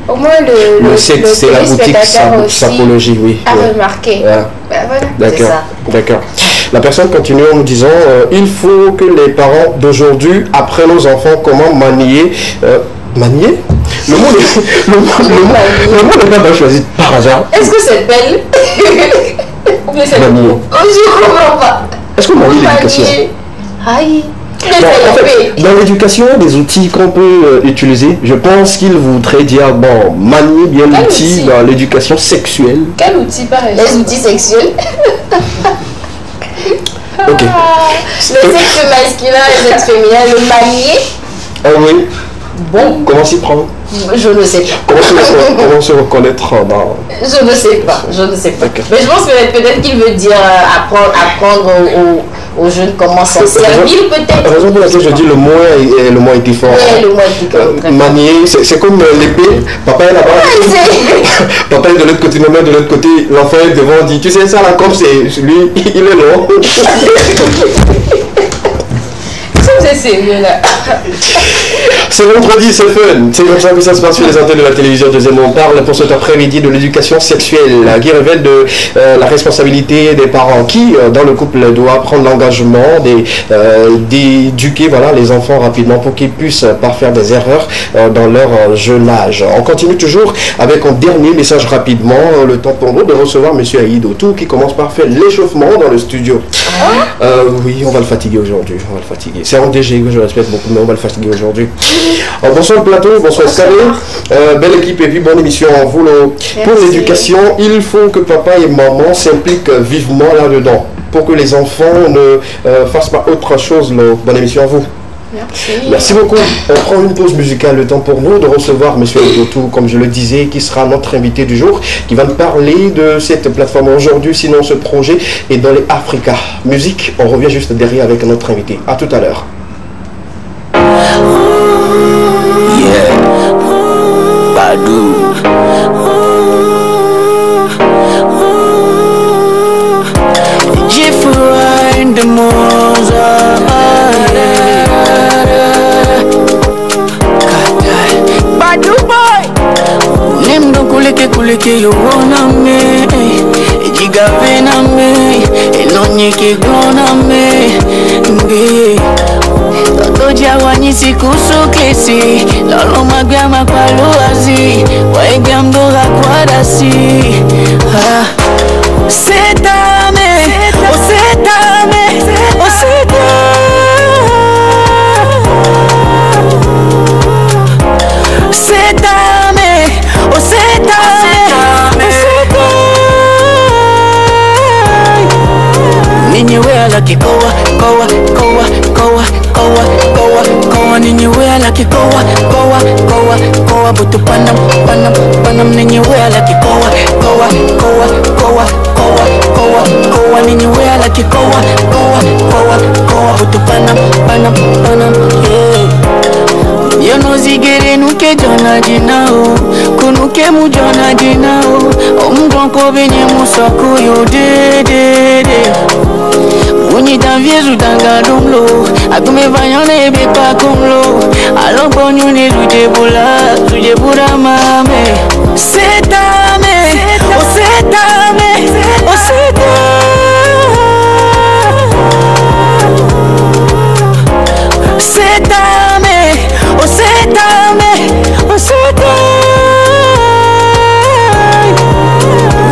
Au moins le secte, c'est la boutique Sapologie, oui. A remarqué. Voilà. Voilà. D'accord. D'accord. La personne continue en nous disant il faut que les parents d'aujourd'hui apprennent aux enfants comment manier. Manier? Le mot n'est pas choisi par hasard. Est-ce que c'est belle? Manier. Je comprends pas. Est-ce qu'on manie l'éducation? Aïe. En fait, dans l'éducation, des outils qu'on peut utiliser, je pense qu'il voudrait dire, bon, manier bien l'outil dans l'éducation sexuelle. Quel outil par exemple? Les outils sexuels. Ok. Le sexe masculin et le sexe féminin, le manier. Ah oui. Bon. Comment s'y prendre? Je ne sais pas. Comment se reconnaître dans... Je ne sais pas. Mais je pense que peut-être qu'il veut dire apprendre aux jeunes comment s'en servir peut-être. La raison pour laquelle je dis le moins était fort. Oui, le moins était fort. Manier, c'est comme l'épée. Papa est là-bas. Papa est de l'autre côté, maman est de l'autre côté. L'enfant est devant, dit, tu sais ça là, comme c'est lui, il est long. C'est sérieux là. C'est vendredi, c'est fun. C'est comme ça que ça se passe sur les antennes de la télévision Deuxième. On parle pour cet après-midi de l'éducation sexuelle qui révèle de la responsabilité des parents qui, dans le couple, doit prendre l'engagement d'éduquer les enfants rapidement pour qu'ils puissent pas faire des erreurs dans leur jeune âge. On continue toujours avec un dernier message rapidement. Le temps pour nous de recevoir M. Aïd Otou qui commence par faire l'échauffement dans le studio. Oui, on va le fatiguer aujourd'hui. C'est un DG que je respecte beaucoup, mais on va le fatiguer aujourd'hui. Bonsoir le plateau, bonsoir Escalé. Belle équipe et puis bonne émission. Pour l'éducation, il faut que papa et maman s'impliquent vivement là-dedans pour que les enfants ne fassent pas autre chose. Bonne émission à vous. Merci beaucoup. On prend une pause musicale, le temps pour nous de recevoir M. Aïdotou, comme je le disais, qui sera notre invité du jour, qui va nous parler de cette plateforme aujourd'hui, sinon ce projet est dans les Africa. Musique, on revient juste derrière avec notre invité. À tout à l'heure. Badou. Kuleke yo na me, jigave na me, que cloname. Todo dia wanyisi kusuklesi. Lolo magama kwa luazi. Waigam dora kwa dasi. Setame, oh setame, oh setame, oh setame, ninyiwe like koa, koa, koa, koa, koa, koa, koa, ninyiwe like koa, koa, koa, koa, butu panam, panam, panam, ninyiwe like koa, koa, koa, koa, koa, koa, koa, ninyiwe like koa, koa, koa, koa, butu panam, panam, panam, yeah. Yo no zigere nuke jona jinao, kunuke mu jona jinao. Omgonko benye musoko yo de. Uni danviezu danga dumlo, akume vanyone be pa kumlo. Alo bonyu ne zuje bula mame. Setame, oh setame, oh setame. Setame, oh setame, oh setame.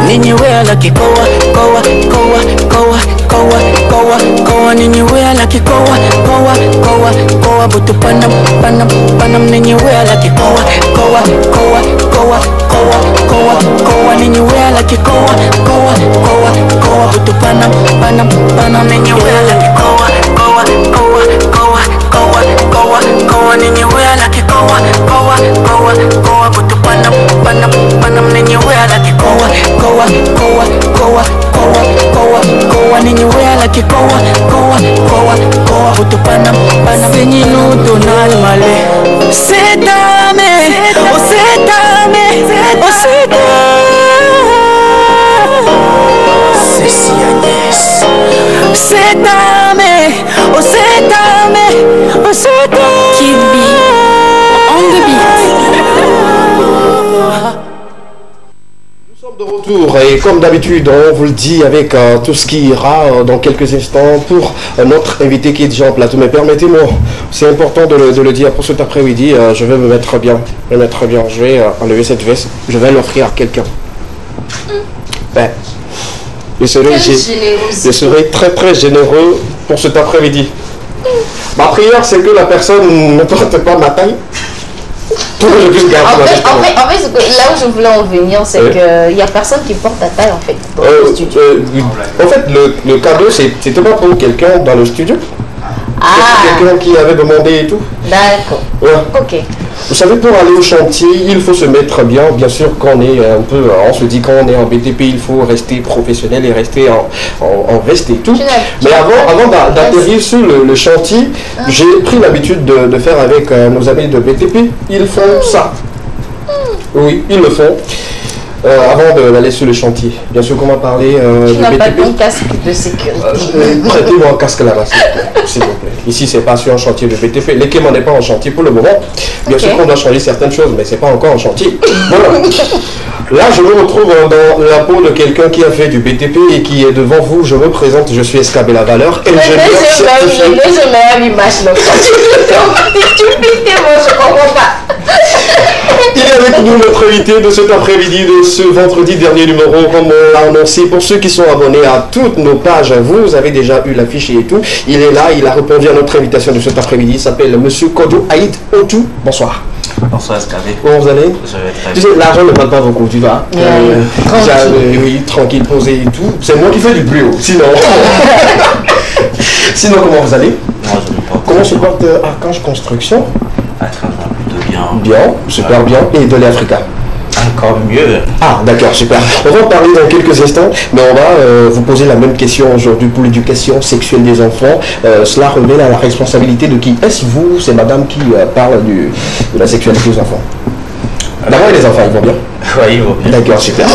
Ninyiwe like koa, koa, koa, koa, koa, koa, koa, ninyiwe like koa, koa, koa, koa, butu panam, panam, panam, ninyiwe like koa, koa, koa, koa, koa, koa, koa, ninyiwe like koa, koa, koa, koa, butu panam, panam, panam, ninyiwe like koa, koa, koa, koa, koa, koa, koa, ninyiwe like koa, koa, koa, koa, butu panam, panam, panam, ninyiwe like koa, koa, koa, koa, koa, koa, koa, ninyiwe like koa, koa, koa, koa, butu panam, panam, senyinu donal male. Setame, oh setame, oh setame. Ceci Agnès. Setame, oh setame, oh setame. Kid B on the beat. De retour et comme d'habitude on vous le dit avec tout ce qui ira dans quelques instants pour notre invité qui est déjà en plateau, mais permettez-moi, c'est important de le dire pour cet après-midi, je vais me mettre bien, je vais enlever cette veste, je vais l'offrir à quelqu'un. Ben, je serai très très généreux pour cet après-midi. Ma prière c'est que la personne ne porte pas ma taille. En fait, là où je voulais en venir, c'est qu'il n'y a personne qui porte ta taille en fait dans le studio. En fait, le cadeau, c'était pas pour quelqu'un dans le studio. C'est quelqu'un qui avait demandé et tout. D'accord. Ouais. Ok. Vous savez, pour aller au chantier, il faut se mettre bien. Bien sûr, quand on est un peu, on se dit quand on est en BTP, il faut rester professionnel et rester en veste et tout. Mais avant d'atterrir sur le chantier, j'ai pris l'habitude de faire avec nos amis de BTP. Ils font ça. Oui, ils le font. Avant d'aller sur le chantier. Bien sûr qu'on va parler de BTP. Tu n'as pas de casque de sécurité. Prêtez-moi un casque là-bas, s'il vous plaît. Ici, c'est pas sur un chantier de BTP. L'équipement n'est pas en chantier pour le moment. Bien sûr qu'on doit changer certaines choses, mais c'est pas encore en chantier. Voilà. Là, je me retrouve dans la peau de quelqu'un qui a fait du BTP et qui est devant vous. Je me présente, je suis Escabé La Valeur. Je mets l'image là. Tu piques moi, je comprends pas. Il est avec nous notre invité de cet après-midi, de ce vendredi dernier numéro, comme on l'a annoncé. Pour ceux qui sont abonnés à toutes nos pages, vous avez déjà eu l'affiche et tout. Il est là, il a répondu à notre invitation de cet après-midi. Il s'appelle Monsieur Kodo Aïd Otou. Bonsoir. Bonsoir Escabé. Comment vous allez? Je vais très bien. Tu sais, l'argent ne parle pas beaucoup, tu vois. Oui, tranquille, posé et tout. C'est moi qui fais du bruit. Sinon, sinon comment vous allez? Moi, je me porte. Comment se porte Archange Construction? Plutôt bien. Bien, super bien. Et de l'Africa? Encore mieux. Ah, d'accord, super. On va en parler dans quelques instants, mais on va vous poser la même question aujourd'hui pour l'éducation sexuelle des enfants. Cela revient à la responsabilité de qui? Est-ce vous, c'est madame qui parle de la sexualité des enfants? D'abord, les enfants, ils vont bien? Oui, ils vont bien. D'accord, super.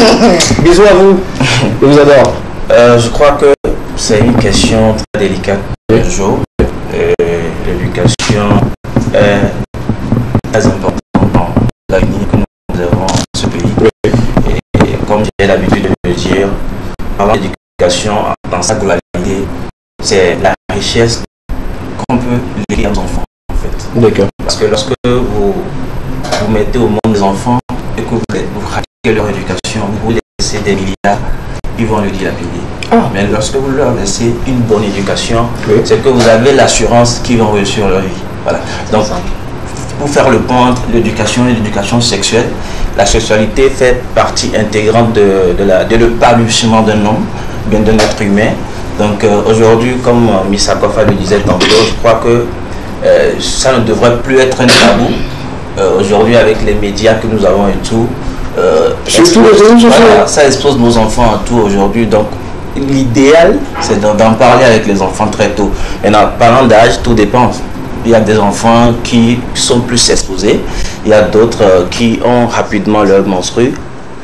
Bisous à vous. Je vous adore. Je crois que c'est une question très délicate de jour. L'éducation est très importante dans l'avenir que nous avons dans ce pays. Et comme j'ai l'habitude de le dire, avant l'éducation dans sa globalité, c'est la richesse qu'on peut léguer aux enfants, en fait. D'accord. Parce que lorsque vous mettez au monde des enfants et que vous pratiquez leur éducation, vous laissez des milliards, ils vont le dilapider. Mais lorsque vous leur laissez une bonne éducation, c'est que vous avez l'assurance qu'ils vont réussir leur vie. Voilà. Donc, pour faire le point entre l'éducation et l'éducation sexuelle, la sexualité fait partie intégrante de l'épanouissement d'un homme, bien d'un être humain. Donc aujourd'hui, comme Miss Akofa le disait tantôt, je crois que ça ne devrait plus être un tabou. Aujourd'hui, avec les médias que nous avons et tout, ça expose nos enfants à tout aujourd'hui. Donc l'idéal, c'est d'en parler avec les enfants très tôt. Et en parlant d'âge, tout dépend. Il y a des enfants qui sont plus exposés, il y a d'autres qui ont rapidement leur menstru,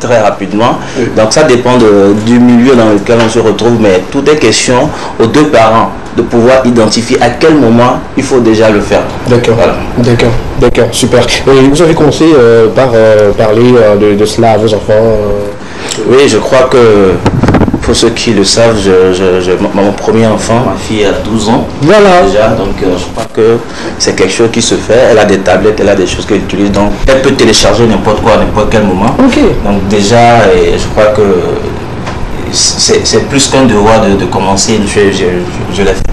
très rapidement. Donc ça dépend du milieu dans lequel on se retrouve, mais tout est question aux deux parents de pouvoir identifier à quel moment il faut déjà le faire. D'accord, voilà. D'accord, super. Et vous avez commencé par parler de cela à vos enfants Oui, je crois que pour ceux qui le savent, mon premier enfant, ma fille a 12 ans. Voilà. Déjà, donc je crois que c'est quelque chose qui se fait. Elle a des tablettes, elle a des choses qu'elle utilise. Donc elle peut télécharger n'importe quoi, à n'importe quel moment. Ok. Donc déjà, je crois que c'est plus qu'un devoir de commencer. Je l'ai fait.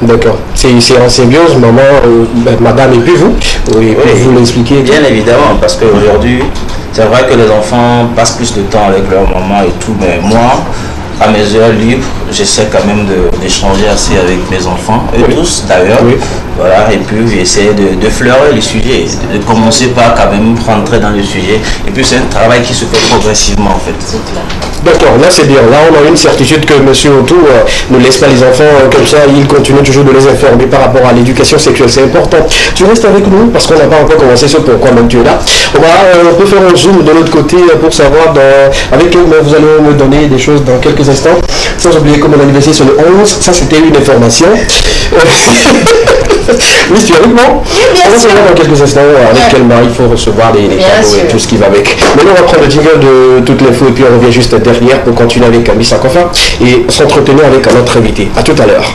D'accord. C'est en symbiose, maman, madame et puis vous. Oui, vous l'expliquez. Bien évidemment, parce qu'aujourd'hui, c'est vrai que les enfants passent plus de temps avec leur maman et tout, mais moi, à mes heures libres, j'essaie quand même d'échanger assez avec mes enfants, eux tous d'ailleurs. Voilà, et puis j'essaie de fleurer le sujet, de commencer par quand même rentrer dans le sujet. Et puis c'est un travail qui se fait progressivement en fait. D'accord, là c'est bien. Là on a une certitude que M. Otto ne laisse pas les enfants comme ça, il continue toujours de les informer par rapport à l'éducation sexuelle. C'est important. Tu restes avec nous parce qu'on n'a pas encore commencé ce pourquoi même tu es là. On peut faire un zoom de l'autre côté pour savoir avec quel vous allez me donner des choses dans quelques instants. Sans oublier que mon anniversaire c'est le 11, ça c'était une information. Oui, tu es avec moi? On va savoir dans quelques instants avec quel mari il faut recevoir les cadeaux et tout ce qui va avec. Maintenant on va prendre le jingle de toutes les fois et puis on revient juste derrière pour continuer avec Miss Akofa et s'entretenir avec notre invité. A tout à l'heure.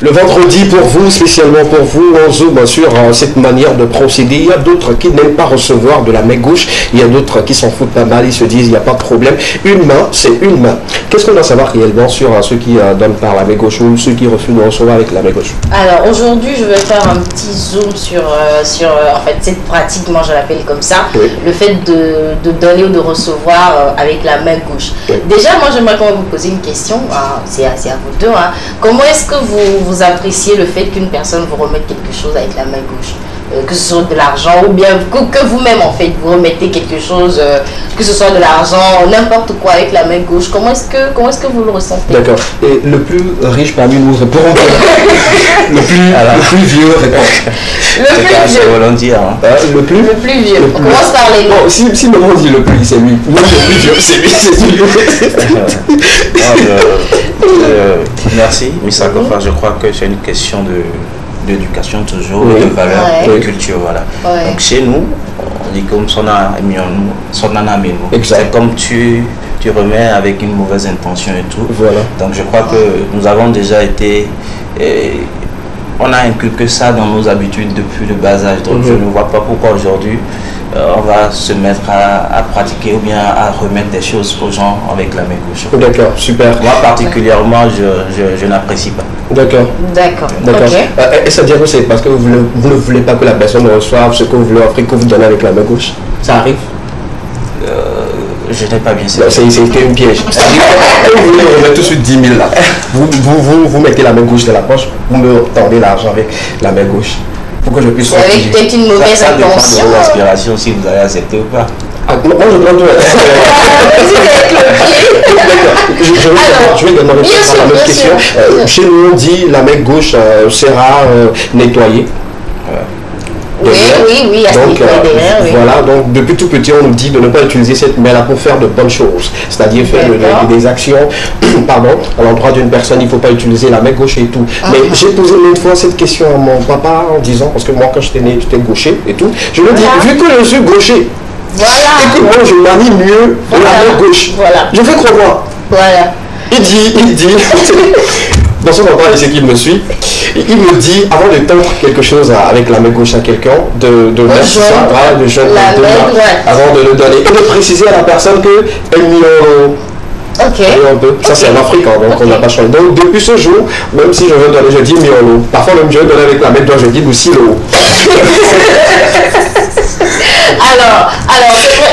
Le vendredi pour vous, spécialement pour vous, on zoome sur cette manière de procéder. Il y a d'autres qui n'aiment pas recevoir de la main gauche. Il y a d'autres qui s'en foutent pas mal. Ils se disent, il n'y a pas de problème. Une main, c'est une main. Qu'est-ce qu'on doit savoir réellement sur ceux qui donnent par la main gauche ou ceux qui refusent de recevoir avec la main gauche? Alors aujourd'hui, je vais faire un petit zoom sur en fait, cette pratique, moi je l'appelle comme ça, le fait de donner ou de recevoir avec la main gauche. Déjà, moi j'aimerais quand même vous poser une question, c'est à vous deux. Comment est-ce que vous appréciez le fait qu'une personne vous remette quelque chose avec la main gauche, que ce soit de l'argent ou bien que vous-même en fait vous remettez quelque chose, que ce soit de l'argent, n'importe quoi avec la main gauche. Comment est-ce que vous le ressentez? D'accord. Et le plus riche parmi nous répond. le plus vieux répond. Le plus vieux. Le plus vieux. On commence par les noms. Si le monde dit le plus, c'est lui. Moi, le plus vieux, c'est lui. Merci, Miss Akofa. Je crois que c'est une question d'éducation toujours, de valeur, de culture. Voilà. Donc chez nous, on dit comme son âme. C'est comme tu remets avec une mauvaise intention et tout. Voilà. Donc je crois que nous avons déjà été... on a inculqué ça dans nos habitudes depuis le bas âge. Donc je ne vois pas pourquoi aujourd'hui on va se mettre à pratiquer ou bien à remettre des choses aux gens avec la main gauche. D'accord, super. Moi particulièrement, je n'apprécie pas. D'accord. Okay. Et ça veut dire que c'est parce que vous ne voulez pas que la personne reçoive ce que vous voulez offrir que vous donnez avec la main gauche? Ça arrive? Je n'ai pas bien ça. C'est une piège. Vous voulez remettre tout de suite 10 000 là. Vous mettez la main gauche dans la poche, vous me tendez l'argent avec la main gauche. Pour que je puisse avec peut-être une mauvaise intention. Ça dépend de l'aspiration si vous allez accepter ou pas. Moi je prends tout. Je vais demander la même question. Chez nous on dit la main gauche sera nettoyée. Oui, donc, voilà, donc depuis tout petit, on nous dit de ne pas utiliser cette main-là pour faire de bonnes choses, c'est-à-dire faire des actions pardon, à l'endroit d'une personne, il ne faut pas utiliser la main gauche et tout. Mais j'ai posé une fois cette question à mon papa en disant, parce que moi quand j'étais né, j'étais gaucher et tout, je lui dis, vu que je suis gaucher, écoute, moi je manie mieux de la main gauche. Je fais croire. Il dit, dans son endroit, il sait qu'il me suit, il me dit, avant de tendre quelque chose avec la main gauche à quelqu'un, de mettre ça, de jeune avant de le donner, et de préciser à la personne que elle m'y ça c'est en Afrique, hein, donc on n'a pas changé. Donc depuis ce jour, même si je veux donner, je dis miolo. Parfois même je veux donner avec la main droite, je dis aussi l'eau. Alors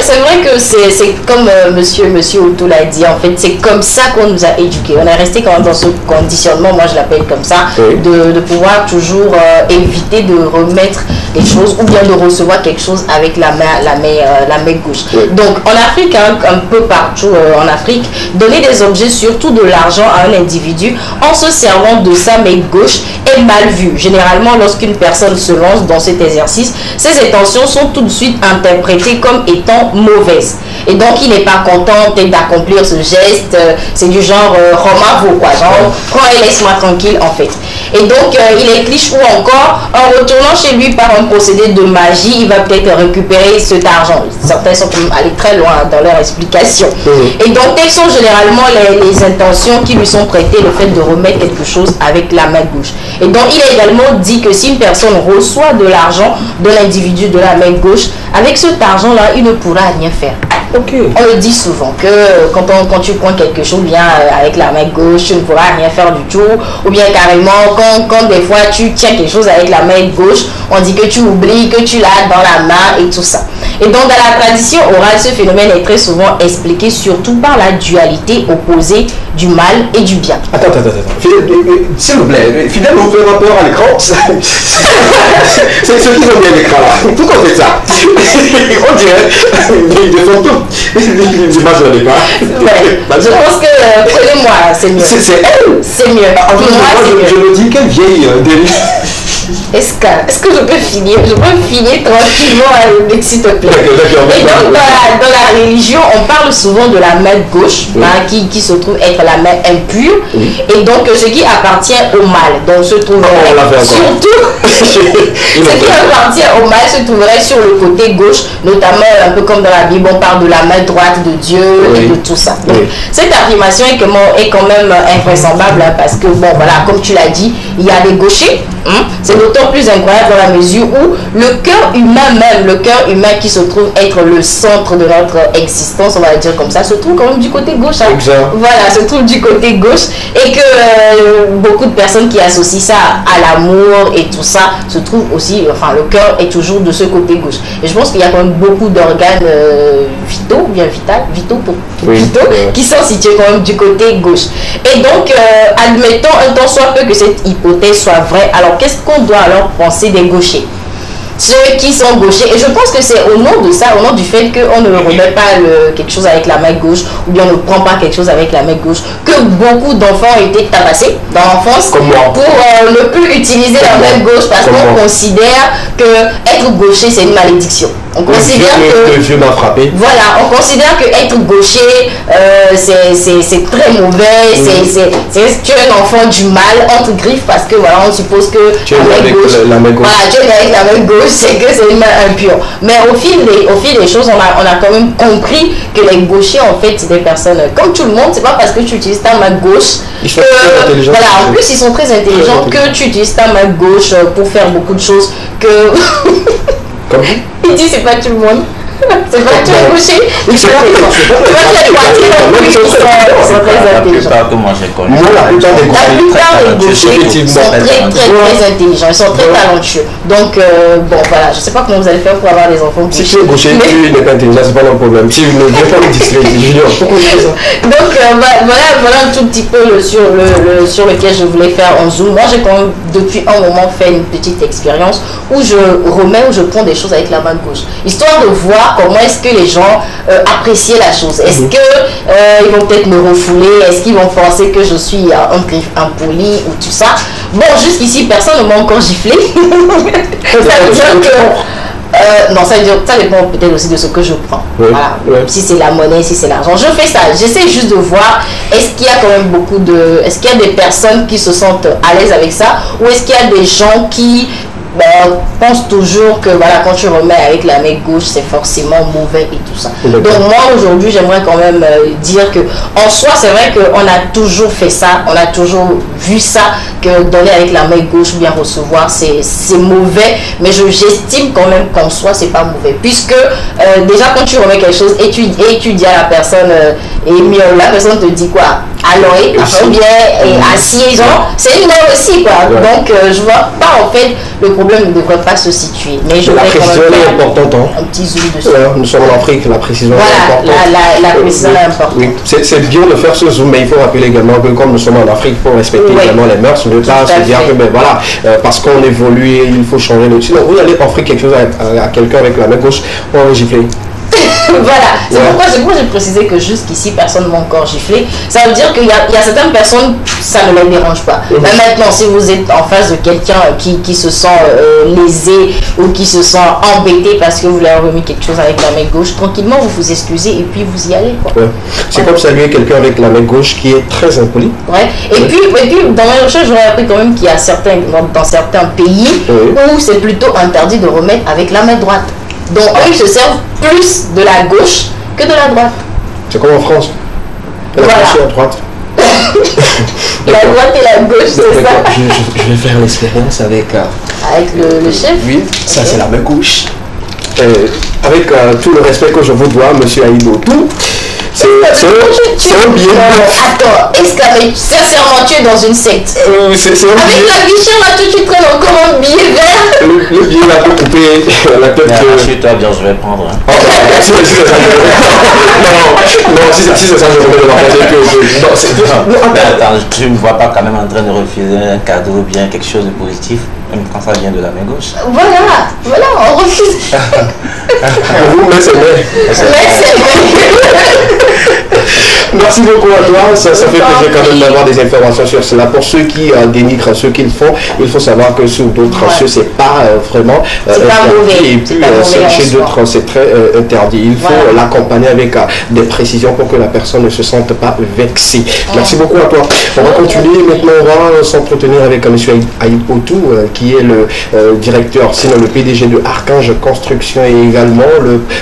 c'est vrai que c'est comme monsieur Otto l'a dit, en fait, c'est comme ça qu'on nous a éduqués. On est resté quand même dans ce conditionnement, moi je l'appelle comme ça, de pouvoir toujours éviter de remettre des choses ou bien de recevoir quelque chose avec la main gauche. Donc en Afrique, hein, un peu partout en Afrique, donner des objets, surtout de l'argent à un individu en se servant de sa main gauche est mal vu. Généralement, lorsqu'une personne se lance dans cet exercice, ses intentions sont tout de suite interprétées comme étant mauvaises. Et donc, il n'est pas content peut-être d'accomplir ce geste. C'est du genre Romavo, quoi. Genre, prends et laisse-moi tranquille, en fait. Et donc, il est cliché ou encore, en retournant chez lui par un procédé de magie, il va peut-être récupérer cet argent. Certains sont allés très loin dans leur explication. Et donc, quelles sont généralement les intentions qui lui sont prêtées, le fait de remettre quelque chose avec la main gauche. Et donc, il a également dit que si une personne reçoit de l'argent de l'individu de la main gauche, avec cet argent-là, il ne pourra rien faire. On le dit souvent que quand tu prends quelque chose bien avec la main gauche, tu ne pourras rien faire du tout. Ou bien carrément, quand des fois tu tiens quelque chose avec la main gauche, on dit que tu oublies, que tu l'as dans la main et tout ça. Et donc dans la tradition orale, ce phénomène est très souvent expliqué surtout par la dualité opposée du mal et du bien. Attends. S'il vous plaît, Fidèle, vous faites rapport à l'écran. C'est ceux qui ont bien l'écran là. Pourquoi on fait ça? On dirait ils font tout. Les images ne l'ai pas. Je pense que prenez-moi, c'est mieux. C'est elle. C'est mieux. Je me dis quelle vieille délire. Est-ce que je peux finir? Je peux finir tranquillement, s'il te plaît. Et donc, dans la religion, on parle souvent de la main gauche, qui se trouve être la main impure, et donc ce qui appartient au mal. Donc, se trouverait se trouverait sur le côté gauche, notamment un peu comme dans la Bible, on parle de la main droite de Dieu et de tout ça. Donc, cette affirmation est quand même invraisemblable, parce que, bon, voilà, comme tu l'as dit, il y a des gauchers. C'est d'autant plus incroyable dans la mesure où le cœur humain qui se trouve être le centre de notre existence, on va le dire comme ça, se trouve quand même du côté gauche. Voilà, se trouve du côté gauche, et que beaucoup de personnes qui associent ça à l'amour et tout ça se trouvent aussi, enfin le cœur est toujours de ce côté gauche. Et je pense qu'il y a quand même beaucoup d'organes vitaux qui sont situés quand même du côté gauche. Et donc, admettons un tant soit peu que cette hypothèse soit vraie, alors qu'est-ce qu'on doit alors penser des gauchers? Ceux qui sont gauchers, et je pense que c'est au nom de ça, au nom du fait qu'on ne remet pas quelque chose avec la main gauche, ou bien on ne prend pas quelque chose avec la main gauche, que beaucoup d'enfants ont été tabassés dans l'enfance pour ne plus utiliser la main gauche, parce qu'on considère que être gaucher c'est une malédiction. On considère Voilà, on considère que être gaucher c'est très mauvais, c'est un enfant du mal entre griffes, parce que voilà, on suppose que tu es avec la main gauche, c'est que c'est une main impure. Mais au fil des choses, on a quand même compris que les gauchers, en fait, c'est des personnes comme tout le monde. C'est pas parce que tu utilises ta main gauche en plus ils sont très intelligents, que tu utilises ta main gauche pour faire beaucoup de choses que il dit c'est pas tout le monde. C'est pas tout le gaucher. C'est pas les gauchers sont très intelligents. La plupart des gauchers sont très intelligents. Ils sont très talentueux. Donc, bon, voilà. Je sais pas comment vous allez faire pour avoir des enfants. Si tu es gaucher, tu n'es pas intelligent, c'est pas un problème. Si vous ne voulez pas me distraire, donc, voilà un tout petit peu sur lequel je voulais faire en zoom. Moi, j'ai quand même, depuis un moment, fait une petite expérience où je prends des choses avec la main gauche. Histoire de voir voir comment est-ce que les gens apprécient la chose. Est-ce que ils vont peut-être me refouler? Est-ce qu'ils vont penser que je suis impoli ou tout ça? Bon, jusqu'ici, personne ne m'a encore giflé. Ça veut dire que... non, ça dépend peut-être aussi de ce que je prends. Voilà. Si c'est la monnaie, si c'est l'argent. Je fais ça. J'essaie juste de voir est-ce qu'il y a quand même beaucoup de... Est-ce qu'il y a des personnes qui se sentent à l'aise avec ça? Ou est-ce qu'il y a des gens qui pensent toujours que voilà, quand tu remets avec la main gauche, c'est forcément mauvais et tout ça. Donc moi, aujourd'hui, j'aimerais quand même dire que en soi, c'est vrai qu'on a toujours fait ça. On a toujours vu ça, que donner avec la main gauche, bien recevoir, c'est mauvais. Mais j'estime quand même qu'en soi, c'est pas mauvais. Puisque déjà, quand tu remets quelque chose et tu dis à la personne, la personne te dit quoi? Alors, bien et assis, genre, c'est une main aussi, quoi. Donc, je vois pas, en fait, le problème ne devrait pas se situer. Mais je la précision est importante. Un petit zoom dessus. Nous sommes en Afrique, la précision est importante. La précision est importante. Oui. C'est bien de faire ce zoom, mais il faut rappeler également que comme nous sommes en Afrique, il faut respecter également les mœurs, ne pas se dire que, voilà, parce qu'on évolue, il faut changer le dessus. Donc, vous allez offrir quelque chose à quelqu'un avec la main gauche, on va gifler. Voilà, c'est pourquoi j'ai précisé que jusqu'ici personne ne m'a encore giflé. Ça veut dire qu'il y a certaines personnes, ça ne les dérange pas. Mais maintenant, si vous êtes en face de quelqu'un qui se sent lésé ou qui se sent embêté parce que vous lui avez remis quelque chose avec la main gauche, tranquillement vous vous excusez et puis vous y allez, quoi. C'est comme saluer quelqu'un avec la main gauche qui est très impoli. Et puis dans mes recherches, j'aurais appris quand même qu'il y a dans certains pays où c'est plutôt interdit de remettre avec la main droite. Donc eux, ils se servent plus de la gauche que de la droite. C'est comme en France. La gauche et la droite. La droite et la gauche, c'est ça. Je vais faire l'expérience avec... Avec le chef. Oui, ça c'est la main gauche. Avec tout le respect que je vous dois, monsieur Aïdo, c'est un billet. Attends, exclamez, sincèrement, tu es dans une secte. Avec la guichère là, tu traînes encore un billet vert. Le billet là peut couper la tête de... Chez toi, bien, je vais prendre. Non, si c'est ça, je vais le partager. Mais attends, tu ne me vois pas quand même en train de refuser un cadeau ou bien quelque chose de positif, même quand ça vient de la main gauche. Voilà, on refuse. Vous, mais c'est vrai. Merci beaucoup à toi, ça fait plaisir quand même d'avoir des informations sur cela. Pour ceux qui dénigrent ce qu'ils font, il faut savoir que sur d'autres cieux, c'est pas vraiment interdit. Et puis chez d'autres, c'est très interdit. Il faut l'accompagner avec des précisions pour que la personne ne se sente pas vexée. Merci beaucoup à toi. On va continuer maintenant, on va s'entretenir avec M. Aïb Otou, qui est le directeur, sinon le PDG de Archange Construction et également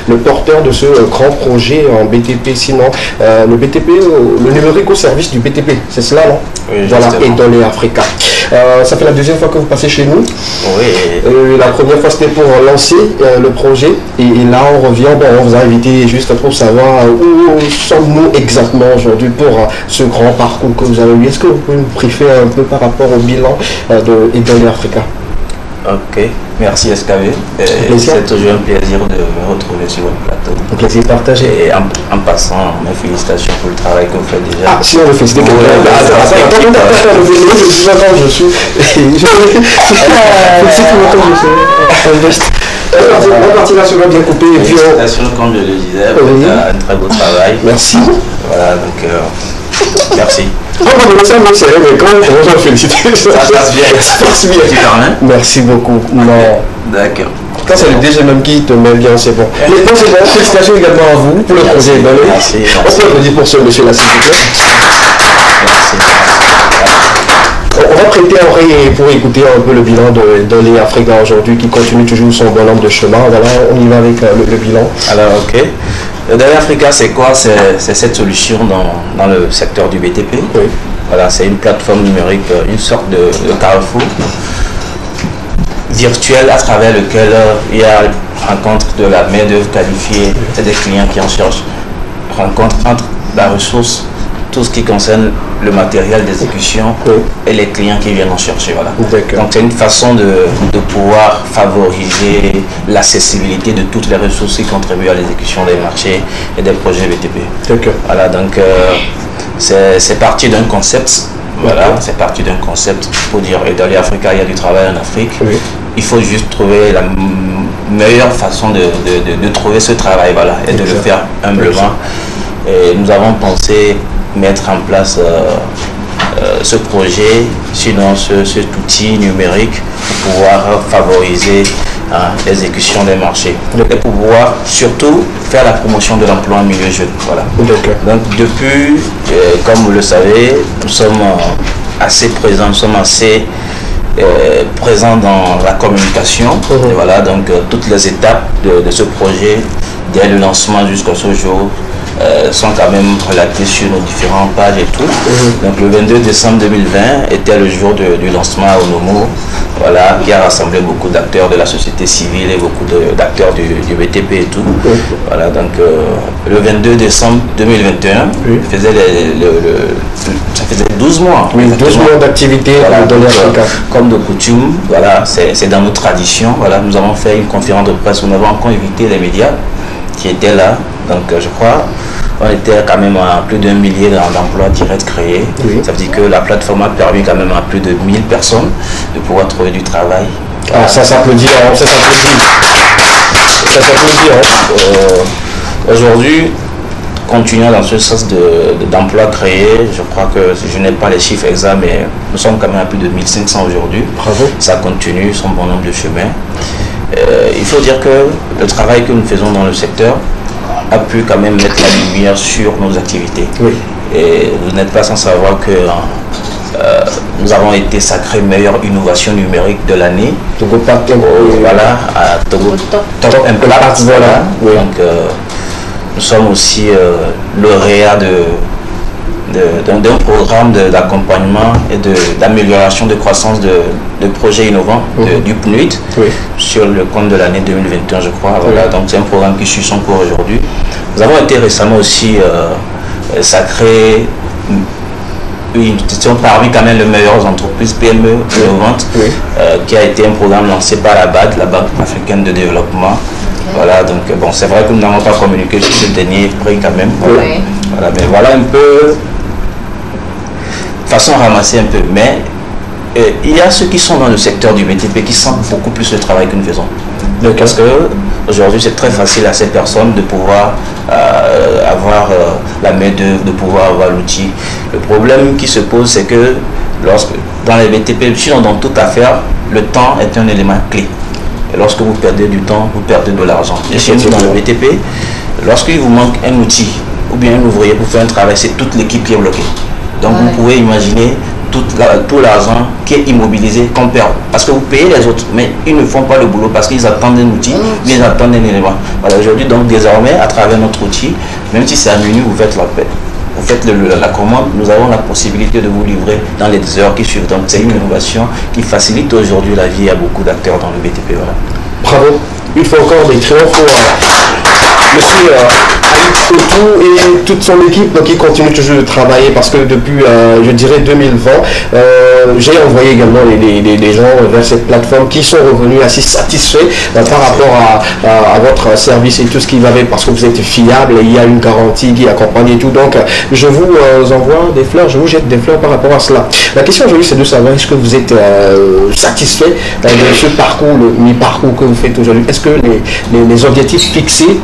le porteur de ce grand projet en BTP, sinon le BTP, le numérique au service du BTP, c'est cela, non? Oui, voilà, et dans les Africa. Ça fait la deuxième fois que vous passez chez nous. Oui. La première fois c'était pour lancer le projet et là on revient, on vous a invité juste pour savoir où sommes-nous exactement aujourd'hui pour ce grand parcours que vous avez eu. Est-ce que vous pouvez nous briefer un peu par rapport au bilan et dans les Africa? Ok, merci SKV. C'est toujours un plaisir de me retrouver sur votre plateau. Un plaisir partagé. Et en passant, mes félicitations pour le travail que vous faites déjà. Ah, si on veut féliciter quelqu'un. Je suis. La partie là sera bien coupée. Félicitations, comme je le disais, pour un très beau travail. Merci. Voilà, donc merci. Mais quand même, je vais féliciter. Ça passe bien. Tu parles, hein? Merci beaucoup. Non. D'accord. Quand c'est le DG même qui te met bien, c'est bon. Maintenant, c'est bon. Félicitations également à vous pour le projet. Merci. On peut applaudir pour ce monsieur-là, s'il vous plaît. Merci. On va prêter oreille pour écouter un peu le bilan de l'Air Africa aujourd'hui qui continue toujours son bon nombre de chemin. Voilà, on y va avec le bilan. Alors, ok. L'Air Africa, c'est quoi? C'est cette solution dans le secteur du BTP. Oui. Voilà, c'est une plateforme numérique, une sorte de carrefour virtuel à travers lequel il y a rencontre de la main-d'œuvre qualifiée, c'est des clients qui en cherchent, rencontre entre la ressource, tout ce qui concerne le matériel d'exécution et les clients qui viennent en chercher. Voilà. Donc c'est une façon de pouvoir favoriser l'accessibilité de toutes les ressources qui contribuent à l'exécution des marchés et des projets BTP. Voilà, donc c'est parti d'un concept. Voilà, c'est parti d'un concept pour dire, et dans l'Afrique, il y a du travail en Afrique. Il faut juste trouver meilleure façon de trouver ce travail, voilà, et de le faire humblement. Et nous avons pensé mettre en place ce projet, sinon cet outil numérique pour pouvoir favoriser l'exécution des marchés et pour pouvoir surtout faire la promotion de l'emploi en milieu jeune. Voilà. Donc depuis, comme vous le savez, nous sommes assez présents, nous sommes assez présents dans la communication. Et voilà, donc toutes les étapes de ce projet, dès le lancement jusqu'à ce jour, sont quand même relatées sur nos différentes pages et tout. Donc le 22 décembre 2020 était le jour du lancement à Onomo, voilà, qui a rassemblé beaucoup d'acteurs de la société civile et beaucoup d'acteurs du BTP et tout. Voilà, donc le 22 décembre 2021, ça faisait 12 mois. Oui, 12 mois d'activité, voilà, comme de coutume, voilà, c'est dans nos traditions. Voilà, nous avons fait une conférence de presse où nous avons encore invité les médias qui étaient là. Donc je crois on était quand même à plus d'1 millier d'emplois directs créés. Ça veut dire que la plateforme a permis quand même à plus de 1000 personnes de pouvoir trouver du travail. Ah, ça s'applaudit, hein, ça s'applaudit. Ça s'applaudit, hein. Aujourd'hui, continuant dans ce sens d'emplois créés, je crois que je n'ai pas les chiffres exacts, mais nous sommes quand même à plus de 1500 aujourd'hui. Bravo. Ça continue, son bon nombre de chemins. Il faut dire que le travail que nous faisons dans le secteur a pu quand même mettre la lumière sur nos activités. Et vous n'êtes pas sans savoir que nous avons été sacrés meilleure innovation numérique de l'année. Voilà, à Togo Top Impact. Voilà. Donc nous sommes aussi lauréats d'un programme d'accompagnement et d'amélioration de croissance de projets innovants du PNUD sur le compte de l'année 2021, je crois. Voilà, donc c'est un programme qui suit son cours aujourd'hui. Nous avons été récemment aussi sacrés une institution parmi quand même les meilleures entreprises PME innovantes, qui a été un programme lancé par la BAD, la Banque africaine de développement. Voilà, donc bon, c'est vrai que nous n'avons pas communiqué sur ce dernier prix quand même. Voilà, mais voilà un peu, façon ramasser un peu. Mais il y a ceux qui sont dans le secteur du BTP qui sentent beaucoup plus le travail que nous faisons. Parce que aujourd'hui c'est très facile à ces personnes de pouvoir avoir la main-d'œuvre, de pouvoir avoir l'outil. Le problème qui se pose, c'est que dans les BTP, sinon dans toute affaire, le temps est un élément clé. Et lorsque vous perdez du temps, vous perdez de l'argent. Et chez nous, dans le BTP, lorsqu'il vous manque un outil ou bien un ouvrier pour faire un travail, c'est toute l'équipe qui est bloquée. Donc vous pouvez imaginer tout l'argent qui est immobilisé qu'on perd. Parce que vous payez les autres, mais ils ne font pas le boulot parce qu'ils attendent un outil, mais ils attendent un élément. Voilà, aujourd'hui, donc désormais, à travers notre outil, même si c'est à minuit, vous faites vous faites la commande, nous avons la possibilité de vous livrer dans les heures qui suivent. Donc c'est une innovation qui facilite aujourd'hui la vie à beaucoup d'acteurs dans le BTP. Voilà. Bravo, une fois encore des triomphes monsieur Aït Otou et toute son équipe qui continue toujours de travailler parce que depuis, je dirais 2020, j'ai envoyé également des gens vers cette plateforme qui sont revenus assez satisfaits par rapport à votre service et tout ce qu'il avait parce que vous êtes fiable et il y a une garantie qui accompagne et tout. Donc, je vous envoie des fleurs, je vous jette des fleurs par rapport à cela. La question aujourd'hui, c'est de savoir est-ce que vous êtes satisfait de ce parcours, le mi-parcours que vous faites aujourd'hui. Est-ce que les objectifs fixés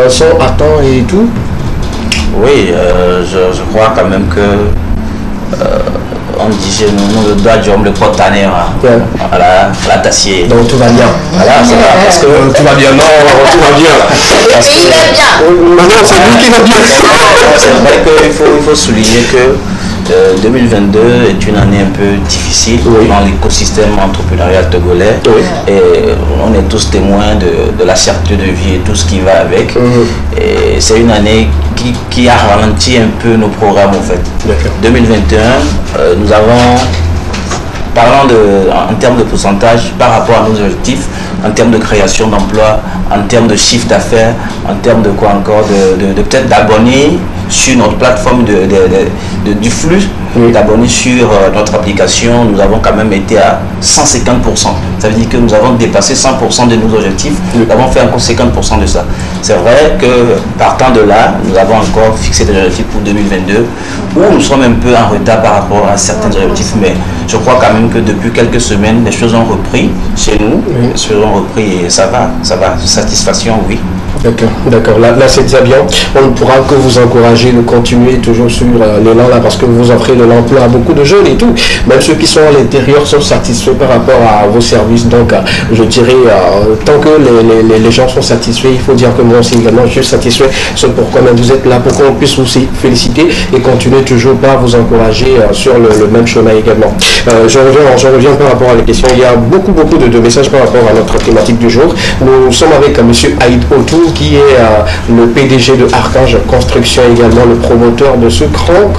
sont atteints et tout? Oui, je crois quand même que on dit chez nous le doigt d'homme le pot tanner, voilà, la tassier. Donc tout va bien. Voilà, c'est ça, parce que tout va bien, non, tout va bien. Le pays va bien. Maintenant, c'est lui qui va bien. C'est vrai qu'il faut souligner que 2022 est une année un peu difficile dans l'écosystème entrepreneurial togolais et on est tous témoins de la cherté de vie et tout ce qui va avec. Et c'est une année qui a ralenti un peu nos programmes en fait. 2021, nous avons, parlant en termes de pourcentage par rapport à nos objectifs, en termes de création d'emplois, en termes de chiffre d'affaires, en termes de quoi encore, de peut-être d'abonnés sur notre plateforme du flux, d'abonnés sur notre application, nous avons quand même été à 150%. Ça veut dire que nous avons dépassé 100% de nos objectifs. Nous avons fait encore 50% de ça. C'est vrai que partant de là, nous avons encore fixé des objectifs pour 2022 où nous sommes un peu en retard par rapport à certains objectifs, mais je crois quand même que depuis quelques semaines, les choses ont repris chez nous. Les choses ont repris et ça va. Satisfaction, oui. D'accord. Là c'est déjà bien. On ne pourra que vous encourager de continuer toujours sur l'élan là parce que vous offrez de l'emploi à beaucoup de jeunes et tout. Même ceux qui sont à l'intérieur sont satisfaits par rapport à vos services. Donc je dirais, tant que les gens sont satisfaits, il faut dire que moi aussi également je suis satisfait. C'est pourquoi même vous êtes là, pour qu'on puisse aussi féliciter et continuer toujours par vous encourager sur le même chemin également. Je reviens par rapport à la question. Il y a beaucoup de messages par rapport à notre thématique du jour. Nous sommes avec M. Aïd Otou, qui est le PDG de Archange Construction, également le promoteur de ce grand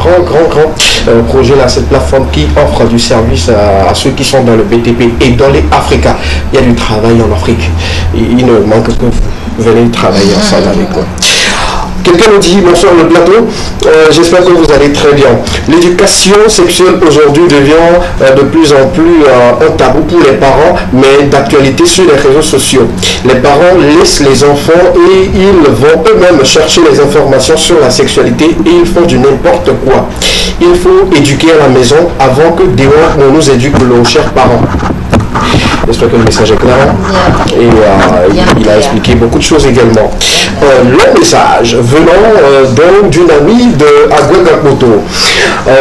projet là, cette plateforme qui offre du service à ceux qui sont dans le BTP et dans les Africa. Il y a du travail en Afrique. Il ne manque que vous venez travailler ensemble avec moi. Quelqu'un nous dit, bonsoir le plateau, j'espère que vous allez très bien. L'éducation sexuelle aujourd'hui devient de plus en plus un tabou pour les parents, mais d'actualité sur les réseaux sociaux. Les parents laissent les enfants et ils vont eux-mêmes chercher les informations sur la sexualité et ils font du n'importe quoi. Il faut éduquer à la maison avant que dehors on nous éduque nos chers parents. J'espère que le message est clair. Et il a expliqué beaucoup de choses également. Le message venant donc d'une amie de Aguagapoto.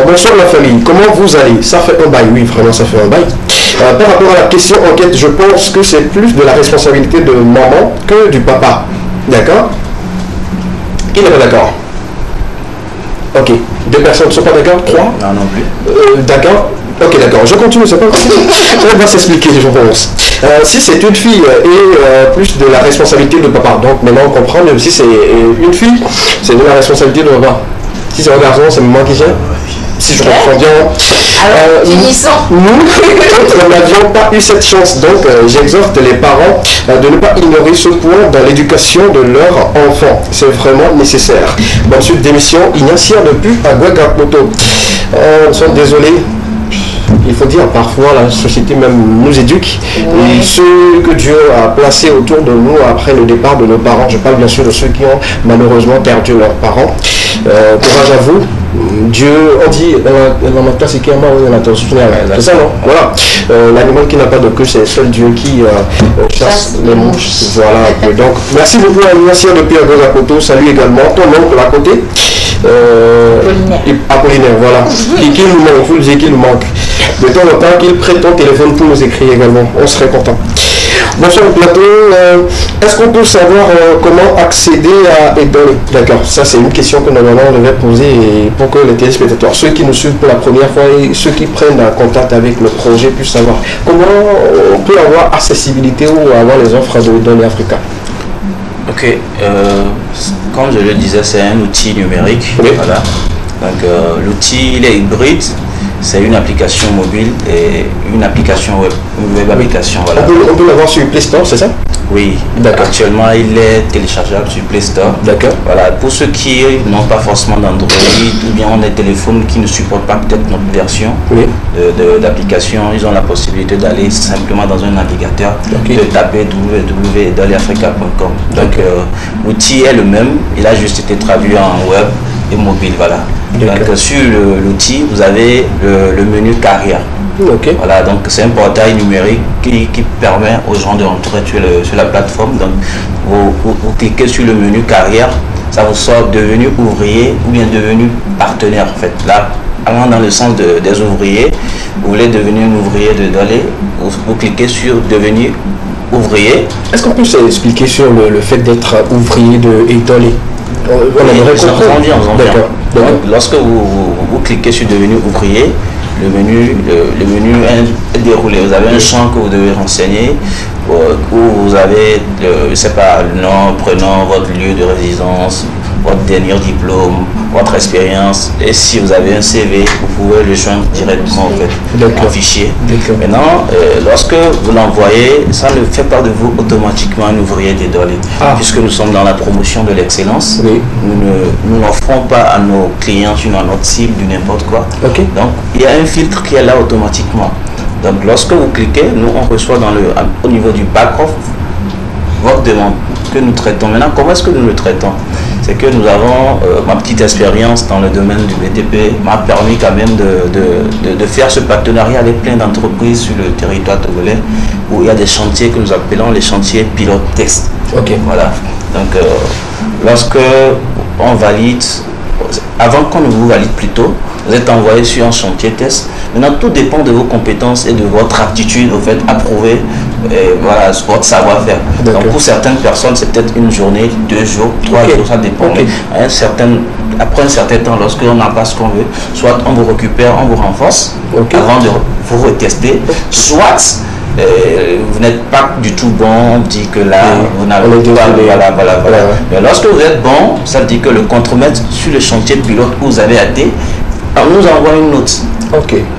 Bonsoir la famille, comment vous allez? Ça fait un bail, oui, vraiment ça fait un bail. Par rapport à la question enquête, je pense que c'est plus de la responsabilité de maman que du papa. D'accord? Qui n'est pas d'accord? Ok. 2 personnes ne sont pas d'accord? 3? Non plus. D'accord. Ok, d'accord, je continue, c'est pas grave. On va s'expliquer, je pense. Si c'est une fille et plus de la responsabilité de papa, donc maintenant on comprend, même si c'est une fille, c'est de la responsabilité de papa. Si c'est un garçon, c'est maman qui gère. Si je comprends bien. Alors, nous n'avions pas eu cette chance, donc j'exhorte les parents de ne pas ignorer ce point dans l'éducation de leurs enfants. C'est vraiment nécessaire. Ensuite, démission, Ignacia depuis Aguagapoto. Nous sommes désolés. Il faut dire, parfois la société même nous éduque. Et ceux que Dieu a placés autour de nous après le départ de nos parents, je parle bien sûr de ceux qui ont malheureusement perdu leurs parents. Courage à vous. Dieu, on dit, c'est ça, non? Voilà. L'animal qui n'a pas de queue, c'est seul Dieu qui chasse les mouches. Voilà. Donc, merci beaucoup à Ignacia depuis Aguagapoto. Salut également ton oncle à côté. Apollinaire, voilà. Qui nous manque, il faut le dire qu'il nous manque. De temps en temps, qu'il prête ton téléphone pour nous écrire également. On serait content. Bonsoir le plateau. Est-ce qu'on peut savoir comment accéder à Edol? D'accord, ça c'est une question que normalement on devait poser pour que les téléspectateurs, ceux qui nous suivent pour la première fois et ceux qui prennent contact avec le projet puissent savoir comment on peut avoir accessibilité ou avoir les offres de Edol Africa. Ok, comme je le disais, c'est un outil numérique. Oui. Voilà. Donc l'outil il est hybride. C'est une application mobile et une application web, une web application. Voilà. On peut l'avoir sur Play Store, c'est ça? Oui, actuellement il est téléchargeable sur Play Store. D'accord. Voilà, pour ceux qui n'ont pas forcément d'Android ou bien ont des téléphones qui ne supportent pas peut-être notre version d'application, ils ont la possibilité d'aller simplement dans un navigateur, de taper www.edoliafrica.com. Donc l'outil est le même, il a juste été traduit en web et mobile. Voilà. Donc sur l'outil, vous avez le menu carrière. Voilà, donc c'est un portail numérique qui permet aux gens de rentrer sur la plateforme. Donc vous cliquez sur le menu carrière, ça vous sort devenu ouvrier ou bien devenu partenaire en fait. Là, allant dans le sens des ouvriers, vous voulez devenir un ouvrier de Dolé, vous cliquez sur devenir ouvrier. Est-ce qu'on peut s'expliquer sur le fait d'être ouvrier de Dolé? Donc, lorsque vous cliquez sur devenir ouvrier, le menu est déroulé. Vous avez un champ que vous devez renseigner, où vous avez, je sais pas, le nom, prénom, votre lieu de résidence, votre dernier diplôme, votre expérience, et si vous avez un CV, vous pouvez le joindre directement en fait, en fichier. Maintenant, lorsque vous l'envoyez, ça ne fait pas de vous automatiquement un ouvrier dédouané, puisque nous sommes dans la promotion de l'excellence. Nous n'offrons pas à nos clients, sinon à notre cible, du n'importe quoi. Donc, il y a un filtre qui est là automatiquement. Donc, lorsque vous cliquez, nous, on reçoit au niveau du back-off votre demande que nous traitons. Maintenant, comment est-ce que nous le traitons? C'est que nous avons, ma petite expérience dans le domaine du BTP m'a permis quand même de faire ce partenariat avec plein d'entreprises sur le territoire togolais, où il y a des chantiers que nous appelons les chantiers pilote test. Voilà. Donc, lorsque on valide, avant qu'on ne vous valide plus tôt, vous êtes envoyé sur un chantier test. Maintenant, tout dépend de vos compétences et de votre aptitude, au fait, à prouver voilà, votre savoir-faire. Donc, pour certaines personnes, c'est peut-être une journée, 2 jours, 3 jours, ça dépend. Après un certain temps, lorsqu'on n'a pas ce qu'on veut, soit on vous récupère, on vous renforce avant de vous retester, soit vous n'êtes pas du tout bon, on dit que là, vous n'avez pas, voilà. Mais lorsque vous êtes bon, ça veut dire que le contremaître sur le chantier pilote où vous avez été, on nous envoie une note.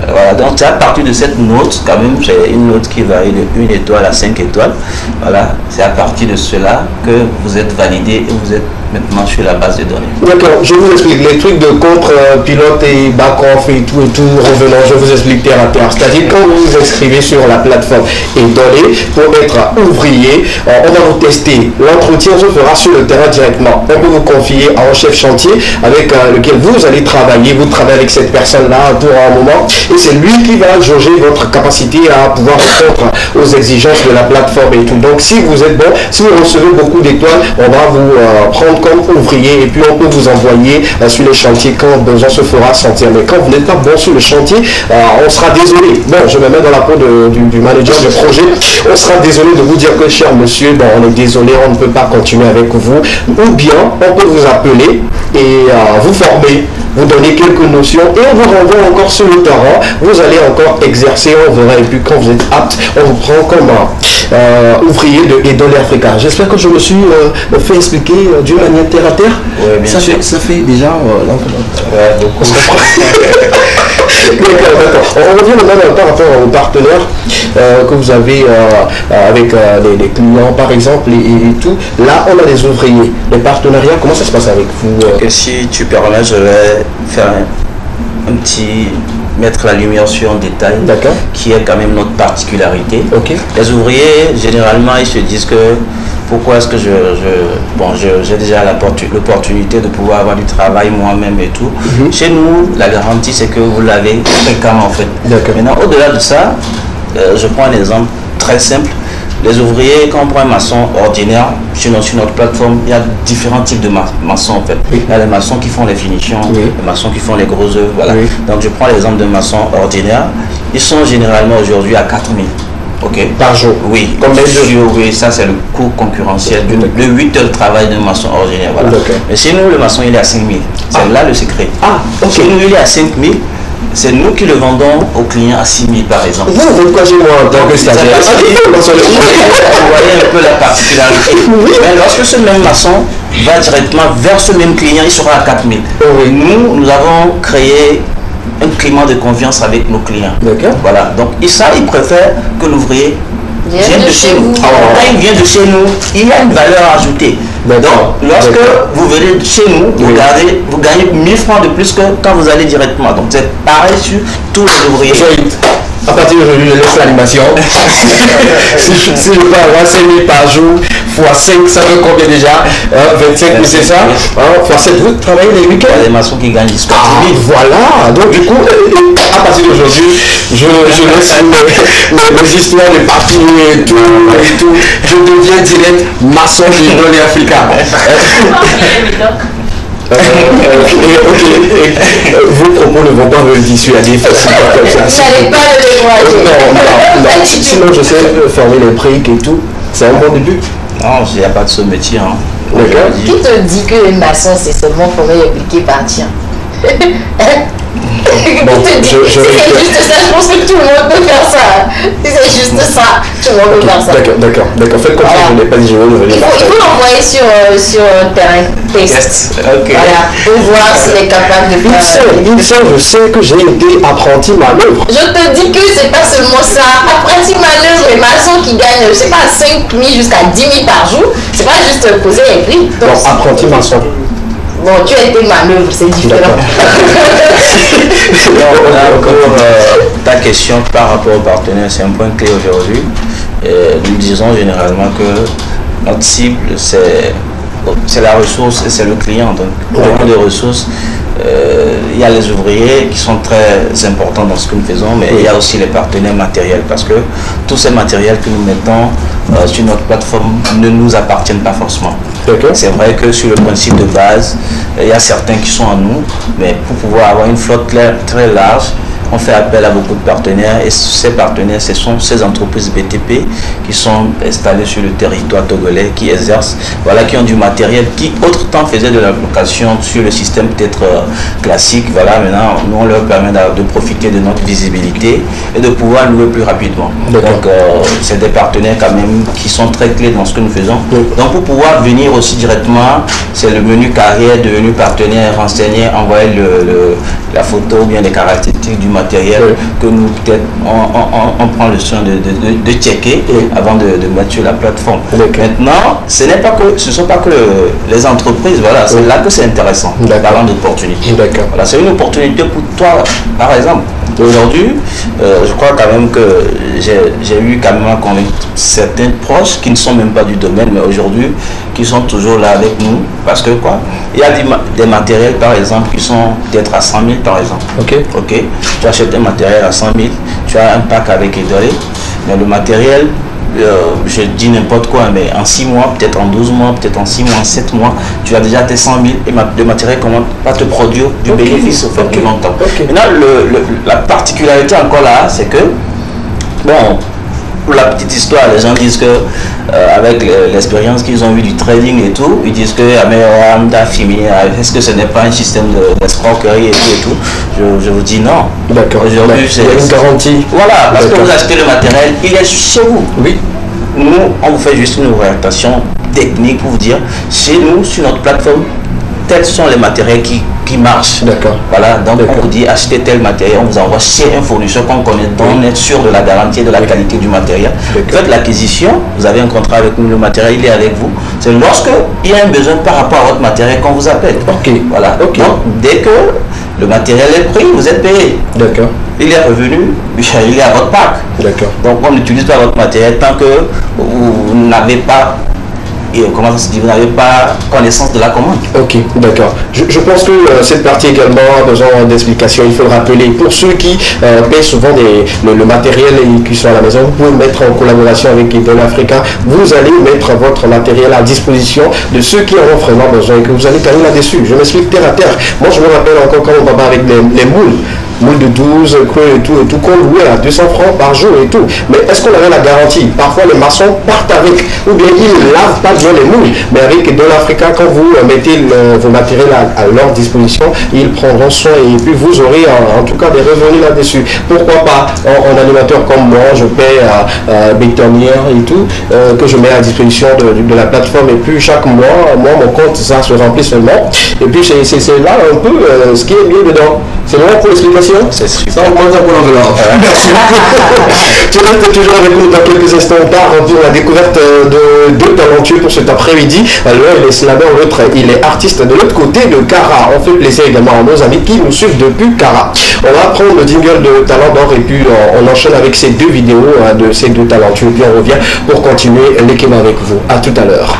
Voilà, donc c'est à partir de cette note, quand même, c'est une note qui varie de 1 étoile à 5 étoiles. Voilà, c'est à partir de cela que vous êtes validé et vous êtes maintenant sur la base de données. D'accord, je vous explique les trucs de contre-pilote et back-off et tout, revenons, je vous explique terre à terre. C'est-à-dire quand vous vous inscrivez sur la plateforme et données pour être ouvrier, on va vous tester. L'entretien se fera sur le terrain directement. On peut vous confier à un chef chantier avec lequel vous allez travailler. Vous travaillez avec cette personne-là pour un moment et c'est lui qui va jauger votre capacité à pouvoir répondre aux exigences de la plateforme et tout. Donc si vous êtes bon, si vous recevez beaucoup d'étoiles, on va vous prendre comme ouvrier et puis on peut vous envoyer sur les chantiers quand besoin se fera sentir. Mais quand vous n'êtes pas bon sur le chantier, on sera désolé. Bon, je me mets dans la peau du manager de projet. On sera désolé de vous dire que, cher monsieur, bon, on est désolé, on ne peut pas continuer avec vous. Ou bien, on peut vous appeler et vous former, vous donner quelques notions et on vous renvoie encore sur le terrain. Vous allez encore exercer, on verra. Et puis quand vous êtes apte, on vous prend comme ouvrier de Edolé Africa. J'espère que je me suis fait expliquer d'une manière terre à terre. Ouais, bien sûr. Ça fait déjà beaucoup. On revient maintenant par rapport aux partenaires que vous avez avec les clients par exemple et tout. Là, on a des ouvriers. Les partenariats, comment ça se passe avec vous? Si tu permets, je vais faire mettre la lumière sur un détail qui est quand même notre particularité. Les ouvriers, généralement, ils se disent que pourquoi est-ce que j'ai déjà l'opportunité de pouvoir avoir du travail moi-même et tout. Chez nous, la garantie, c'est que vous l'avez fréquemment en fait. Maintenant, au-delà de ça, je prends un exemple très simple. Les ouvriers, quand on prend un maçon ordinaire, sur notre plateforme, il y a différents types de maçons en fait. Il y a les maçons qui font les finitions, les maçons qui font les gros œuvres. Voilà. Donc je prends l'exemple d'un maçon ordinaire. Ils sont généralement aujourd'hui à 4 000. Par jour. Oui. Oui, ça c'est le coût concurrentiel de 8 heures de travail d'un maçon ordinaire. Voilà. Mais chez nous, le maçon il est à 5 000. C'est là le secret. Chez nous, il est à 5 000. C'est nous qui le vendons aux clients à 6 000 par exemple. Vous faites quoi chez moi en tant que stagiaire? Vous voyez un peu la particularité. Mais lorsque ce même maçon va directement vers ce même client, il sera à 4 000. Nous avons créé un climat de confiance avec nos clients. Voilà. Donc ça, ils préfèrent que l'ouvrier vienne de chez nous. Quand il vient de chez nous, il y a une valeur ajoutée. Donc, lorsque vous venez chez nous, vous gagnez 1000 francs de plus que quand vous allez directement. Donc, c'est pareil sur tous les ouvriers. À partir d'aujourd'hui, je laisse l'animation. si je peux avoir 5 000 par jour, x 5, ça veut combien déjà 25 000, c'est ça x 7, vous travaillez les week-ends. Il y a des maçons qui gagnent 10 voilà. Donc, du coup, à partir d'aujourd'hui, je laisse les histoires de papier et tout. Je deviens direct maçon de Edolé Africa. Vos propos ne vont pas me dissuader facilement comme ça. Vous n'allez pas le décourager. Non. Sinon, je sais fermer les briques et tout. C'est un bon début. Non, il n'y a pas de ce métier. Qui te dit que le maçon, c'est seulement former, appliquer, partir? Bon, si c'est juste ça, je pense que tout le monde peut faire ça. Si c'est juste ça, tout le monde peut faire ça. D'accord. Faites comme ça, je n'ai pas dit, je vais revenir. Il faut l'envoyer sur terrain test. Okay. Voilà, pour voir s'il est capable de faire. Je sais que j'ai été apprenti manœuvre. Je te dis que c'est pas seulement ça. Apprenti manœuvre, les maçons qui gagnent, je sais pas, 5 000 jusqu'à 10 000 par jour, c'est pas juste poser les prix. Donc, apprenti maçon. Bon, tu as été manœuvre, c'est différent. Ta question par rapport aux partenaires, c'est un point clé aujourd'hui. Nous disons généralement que notre cible, c'est la ressource et c'est le client. Donc, pour des ressources, il y a les ouvriers qui sont très importants dans ce que nous faisons, mais il y a aussi les partenaires matériels, parce que tous ces matériels que nous mettons sur notre plateforme ne nous appartiennent pas forcément. C'est vrai que sur le principe de base, il y a certains qui sont à nous, mais pour pouvoir avoir une flotte très large, on fait appel à beaucoup de partenaires, et ces partenaires, ce sont ces entreprises BTP qui sont installées sur le territoire togolais, qui exercent, voilà, qui ont du matériel qui autant faisaient de la location sur le système peut-être classique. Voilà, maintenant, nous on leur permet de profiter de notre visibilité et de pouvoir louer plus rapidement. Donc, c'est des partenaires quand même qui sont très clés dans ce que nous faisons. Donc, pour pouvoir venir aussi directement, c'est le menu carrière, devenu partenaire, renseigner, envoyer la photo ou bien les caractéristiques du matériel que nous peut-être on prend le soin de checker avant de mettre sur la plateforme. Maintenant, ce ne sont pas que les entreprises, voilà, c'est là que c'est intéressant, parlant d'opportunité. Voilà, c'est une opportunité pour toi, par exemple. Aujourd'hui, je crois quand même que j'ai eu quand même convaincre certains proches qui ne sont même pas du domaine, mais aujourd'hui, qui sont toujours là avec nous, parce que quoi, il y a des matériels par exemple qui sont peut-être à 100 000 par exemple. Ok. Tu achètes un matériel à 100 000, tu as un pack avec Edoré, mais le matériel, je dis n'importe quoi, mais en 6 mois, peut-être en 12 mois, peut-être en 6 mois, en 7 mois, tu as déjà tes 100 000 et le matériel commence à te produire du bénéfice au fait de longtemps. Maintenant, la particularité encore là, c'est que, bon, pour la petite histoire, les gens disent que avec l'expérience qu'ils ont eu du trading et tout, ils disent que est-ce que ce n'est pas un système d'escroquerie et tout. Je vous dis non. Aujourd'hui, c'est une garantie. Voilà, parce que vous achetez le matériel, il est chez vous. Oui. Nous, on vous fait juste une orientation technique pour vous dire, chez nous, sur notre plateforme, tels sont les matériels qui marchent. Voilà, donc on vous dit achetez tel matériel, on vous envoie chez un fournisseur qu'on connaît, dont on est sûr de la garantie et de la qualité du matériel. Faites l'acquisition, vous avez un contrat avec nous, le matériel il est avec vous. C'est lorsque il y a un besoin par rapport à votre matériel qu'on vous appelle. Voilà. Donc dès que le matériel est pris, vous êtes payé. Il est revenu, il est à votre pack. Donc on n'utilise pas votre matériel tant que vous n'avez pas comment ça se dit, vous n'avez pas connaissance de la commande. Je pense que cette partie également a besoin d'explication. Il faut le rappeler. Pour ceux qui paient souvent le matériel et qui sont à la maison, vous pouvez mettre en collaboration avec Idol Africa. Vous allez mettre votre matériel à disposition de ceux qui en ont vraiment besoin et que vous allez gagner là-dessus. Je m'explique terre à terre. Moi, je me rappelle encore quand on va avec les moules de 12, creux et tout, qu'on louait à 200 francs par jour et tout. Mais est-ce qu'on avait la garantie? Parfois, les maçons partent avec, ou bien ils ne lavent pas bien les moules. Mais avec Idol Africa, quand vous mettez vos matériels à leur disposition, ils prendront soin et puis vous aurez en tout cas des revenus là-dessus. Pourquoi pas un animateur comme moi, je paie à bétonnière et tout, que je mets à disposition de la plateforme et puis chaque mois, mon compte, ça se remplit seulement. Et puis c'est là un peu ce qui est mis dedans. C'est vraiment pour l'explication. C'est super. Ça, on prend ça pour l'enveloppe. Merci beaucoup. Tu restes toujours avec nous dans quelques instants. On part pour la découverte de deux talentueux pour cet après-midi. L'un, il est slammer, l'autre, il est artiste de l'autre côté de Cara. On fait plaisir également à nos amis qui nous suivent depuis Cara. On va prendre le jingle de Talent d'Or et puis on enchaîne avec ces deux vidéos de ces deux talentueux. Et puis on revient pour continuer l'équipe avec vous. À tout à l'heure.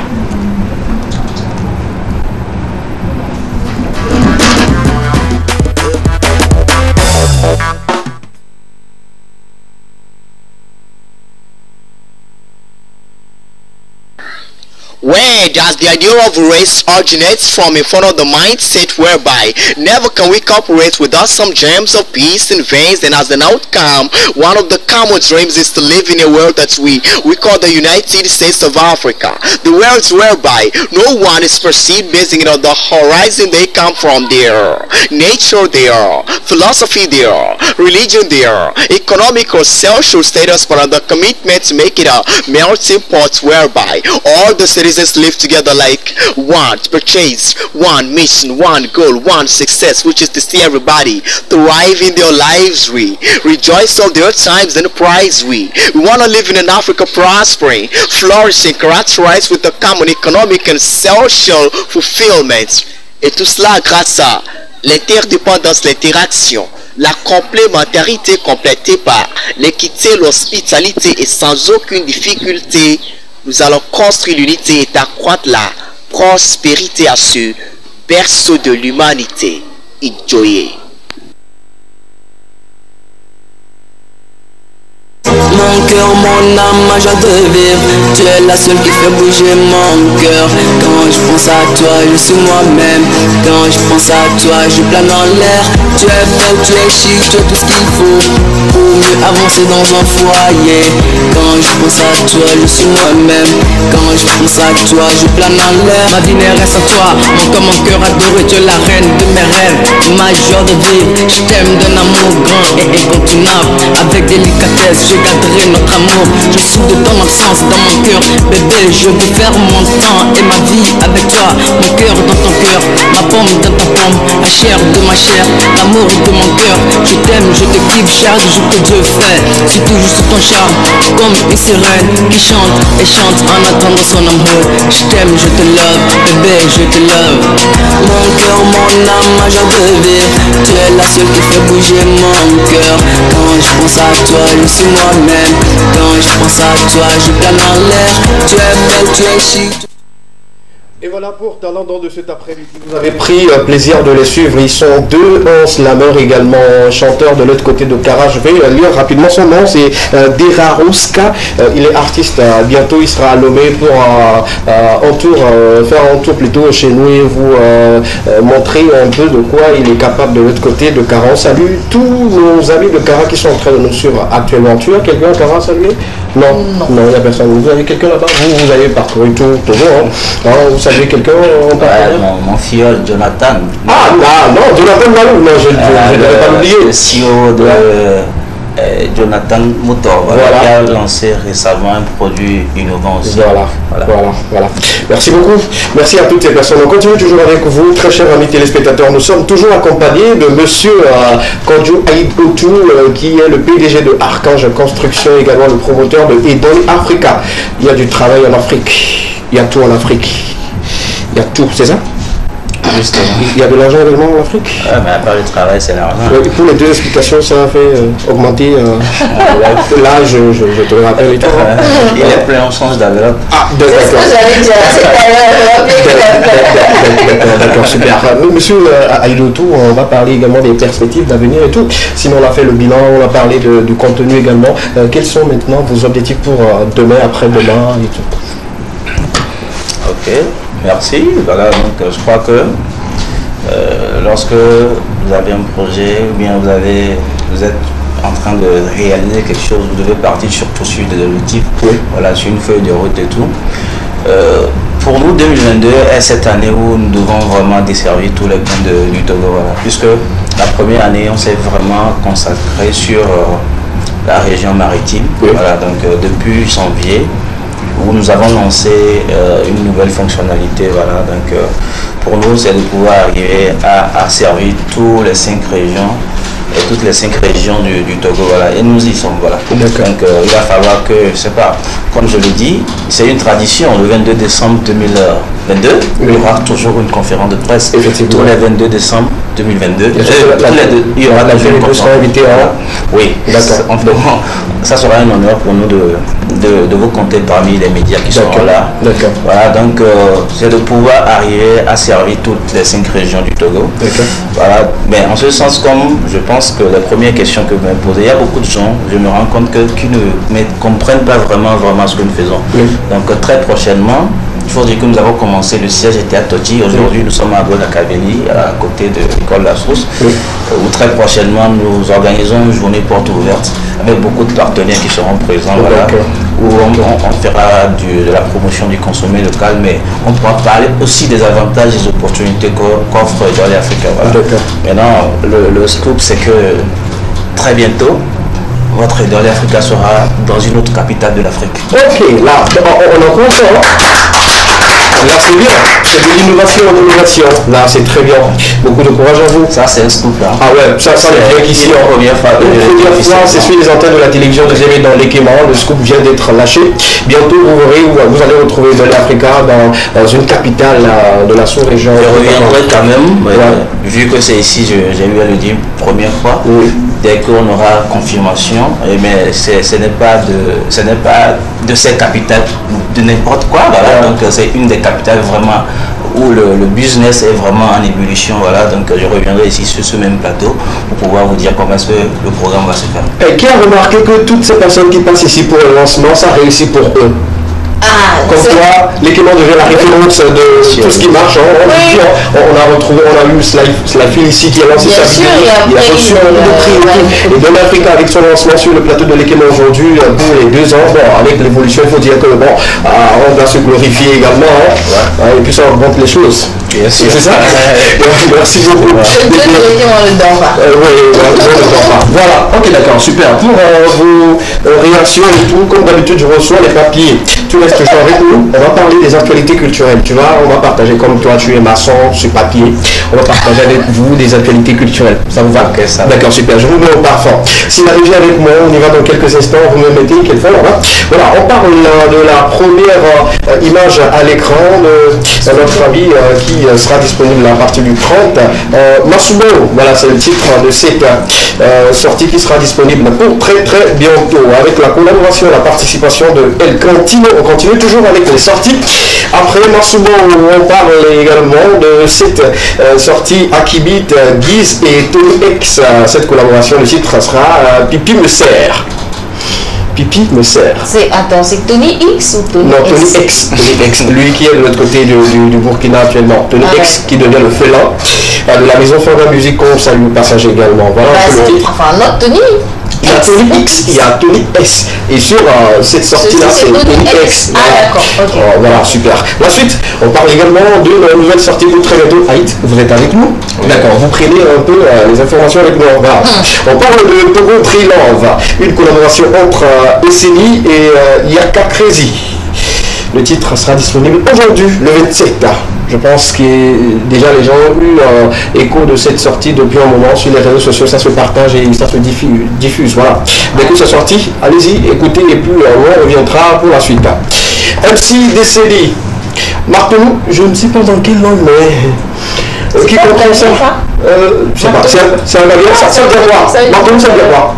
Whereas the idea of race originates from a fundamental mindset whereby never can we cooperate without some germs of peace in veins, and as an outcome, one of the common dreams is to live in a world that we call the United States of Africa. The world whereby no one is perceived based on the horizon they come from, their nature there, philosophy there, religion there, economic or social status, but the commitment to make it a melting pot whereby all the citizens live together like one purchase, one mission, one goal, one success, which is to see everybody thrive in their lives. We rejoice of their times and prize. We want to live in an Africa prospering, flourishing, characterized with a common economic and social fulfillment. Et tout cela grâce à l'interdépendance, l'interaction, la complémentarité complétée par l'équité, l'hospitalité, et sans aucune difficulté, nous allons construire l'unité et accroître la prospérité à ce berceau de l'humanité. Idjoye. Mon cœur, mon âme, ma joie de vivre. Tu es la seule qui fait bouger mon cœur. Quand je pense à toi, je suis moi-même. Quand je pense à toi, je plane en l'air. Tu es belle, tu es chic, tu as tout ce qu'il faut pour mieux avancer dans un foyer. Quand je pense à toi, je suis moi-même. Quand je pense à toi, je plane en l'air. Ma vie n'est reste à toi, mon corps, mon cœur adoré. Tu es la reine de mes rêves, ma joie de vivre. Je t'aime d'un amour grand et incontournable. Avec délicatesse, je garderai notre amour. Je suis de ton absence dans mon cœur. Bébé, je veux faire mon temps et ma vie avec toi. Mon cœur dans ton cœur, ma pomme dans ta pomme, la chair de ma chair, l'amour de mon cœur. Je t'aime, je te kiffe chaque jour que Dieu fait. C'est toujours sous ton charme, comme une sirène qui chante et chante en attendant son amour. Je t'aime, je te love, bébé, je te love. Mon cœur, mon âme, ma joie de vivre. Tu es la seule qui fait bouger mon cœur. Quand je pense à toi, je suis moi-même. Quand je pense à toi, je plane en l'air. Tu es belle, tu es chic. Et voilà pour Talent de cet après-midi. Vous avez pris plaisir de les suivre. Ils sont deux. On Slammer également, chanteur de l'autre côté de Kara. Je vais lire rapidement son nom. C'est Derarouska. Il est artiste. Bientôt, il sera nommé pour faire un tour plutôt chez nous et vous montrer un peu de quoi il est capable de l'autre côté de Kara. On salue tous nos amis de Kara qui sont en train de nous suivre actuellement. Tu as quelqu'un à Kara à saluer? Non, il n'y a personne. Vous avez quelqu'un là-bas? Vous avez parcouru tout toujours. Vous savez quelqu'un en partenaire? Mon filleul Jonathan. Non, Jonathan Malou, non, je ne devrais pas l'oublier. Le CEO de Jonathan Moutor, qui a lancé récemment un produit innovant aussi. Voilà. Merci beaucoup. Merci à toutes ces personnes. On continue toujours avec vous, très chers amis téléspectateurs. Nous sommes toujours accompagnés de monsieur Kodjo Aïdoutou, qui est le PDG de Archange Construction, également le promoteur de Edon Africa. Il y a du travail en Afrique. Il y a tout en Afrique. Il y a tout, c'est ça? Il y a de l'argent également en Afrique? Mais à part le travail, c'est l'argent. Pour les deux explications, ça a fait augmenter l'âge, je te le rappelle. Il est plein, on change d'enveloppe. D'accord, super. Monsieur Aïdoutou, on va parler également des perspectives d'avenir et tout. Sinon, on a fait le bilan, on a parlé du contenu également. Quels sont maintenant vos objectifs pour demain, après-demain et tout? Ok. Merci. Voilà, donc je crois que lorsque vous avez un projet ou bien vous êtes en train de réaliser quelque chose, vous devez partir surtout sur des objectifs, voilà, sur une feuille de route et tout. Pour nous, 2022 est cette année où nous devons vraiment desservir tous les points du Togo, voilà, puisque la première année, on s'est vraiment consacré sur la région maritime. Voilà, donc depuis janvier, où nous avons lancé une nouvelle fonctionnalité. Voilà, donc pour nous, c'est de pouvoir arriver à servir tous les 5 régions et toutes les 5 régions du Togo. Voilà, et nous y sommes. Voilà. Donc il va falloir que, je sais pas, comme je le dis, c'est une tradition. Le 22 décembre 2022, il y aura toujours une conférence de presse. Tous les 22 décembre 2022. Il y aura la Oui, ça sera un honneur pour nous de vous compter parmi les médias qui seront là. Voilà, donc c'est de pouvoir arriver à servir toutes les 5 régions du Togo. Voilà, mais en ce sens, comme je pense que les premières questions que vous m'avez posées, il y a beaucoup de gens, je me rends compte qui ne comprennent pas vraiment ce que nous faisons. Donc très prochainement, Il faut dire que nous avons commencé, le siège était à Todji. Aujourd'hui, nous sommes à Bonacabelli, à côté de l'école La Source, où très prochainement, nous organisons une journée porte ouverte avec beaucoup de partenaires qui seront présents, voilà, où on fera de la promotion du consommé local, mais on pourra parler aussi des avantages et des opportunités qu'offre Edouard Africa. Voilà. Maintenant, le scoop, c'est que très bientôt, votre Edouard Africa sera dans une autre capitale de l'Afrique. Ok, là, on en compte, là c'est bien, c'est de l'innovation en innovation, là c'est très bien, beaucoup de courage à vous. Ça c'est un scoop là. Ah ouais, ça n'est bien qu'ici en première fois, c'est sur les antennes de la télévision de Zévé dans l'Équément, le scoop vient d'être lâché. Bientôt vous verrez où vous allez retrouver Edouard Africa dans une capitale de la sous-région. Je reviendrai quand même, vu que c'est ici, j'ai eu à le dire première fois, dès qu'on aura confirmation, mais ce n'est pas de ces capitales, de n'importe quoi, voilà, donc c'est une des capitales vraiment où le business est vraiment en ébullition, voilà, donc je reviendrai ici sur ce même plateau pour pouvoir vous dire comment est-ce que le programme va se faire. Et qui a remarqué que toutes ces personnes qui passent ici pour le lancement, ça réussit pour eux? Comme quoi, l'Équément devient la référence de tout ce qui marche. On a retrouvé, on a eu Slyfin ici qui a lancé sa vidéo, il a reçu un prix. Et Edouard Africa avec son lancement sur le plateau de l'Équément aujourd'hui, pour les 2 ans, bon, avec l'évolution, il faut dire que bon, on doit se glorifier également, et puis ça augmente les choses. C'est ça. Merci beaucoup. Voilà, ok, d'accord, super. Pour vos réactions et tout, comme d'habitude, je reçois les papiers. Tu restes toujours avec nous. On va parler des actualités culturelles. Tu vois, on va partager, comme toi, tu es maçon sur papier. On va partager avec vous des actualités culturelles. Ça vous va? D'accord, super. Je vous mets au parfum. Si vous arrivez avec moi, on y va dans quelques instants. Vous me mettez quelle fois on va. Voilà, on parle de la première image à l'écran de notre ami qui sera disponible à partir du 30. Masubo, voilà, c'est le titre de cette sortie qui sera disponible pour très très bientôt, avec la collaboration, la participation de El Cantino. On continue toujours avec les sorties. Après Masubo, on parle également de cette sortie Akibit, Giz et Tony X. Cette collaboration, le titre sera Pipi me sert. Pipi me sert. Attends, c'est Tony X ou Tony X? Non, Tony X. Tony X, lui qui est de l'autre côté du Burkina actuellement. Tony X qui devient le félin de la maison Fanga Music, qu'on salue au passage également. Voilà un titre. Enfin, notre Tony. Il y a Tony X, il y a Tony S. Et sur cette sortie-là, c'est Tony X. Ah d'accord, ok. Voilà, super. La suite, on parle également de la nouvelle sortie pour très bientôt. Haït, vous êtes avec nous? D'accord, vous prenez un peu les informations avec nous. On parle de Togo Trilove, une collaboration entre Esseni et Yaka Crazy. Le titre sera disponible aujourd'hui, le 27. Je pense que déjà les gens ont eu écho de cette sortie depuis un moment sur les réseaux sociaux, ça se partage et ça se diffuse. Voilà. Dès que c'est sorti, allez-y, écoutez et puis on reviendra pour la suite. MC Décédé, Martenou, je ne sais pas dans quelle langue, mais qui comprend ça? Je sais pas, c'est un gars, ça veut dire quoi? Martenou, ça veut dire quoi?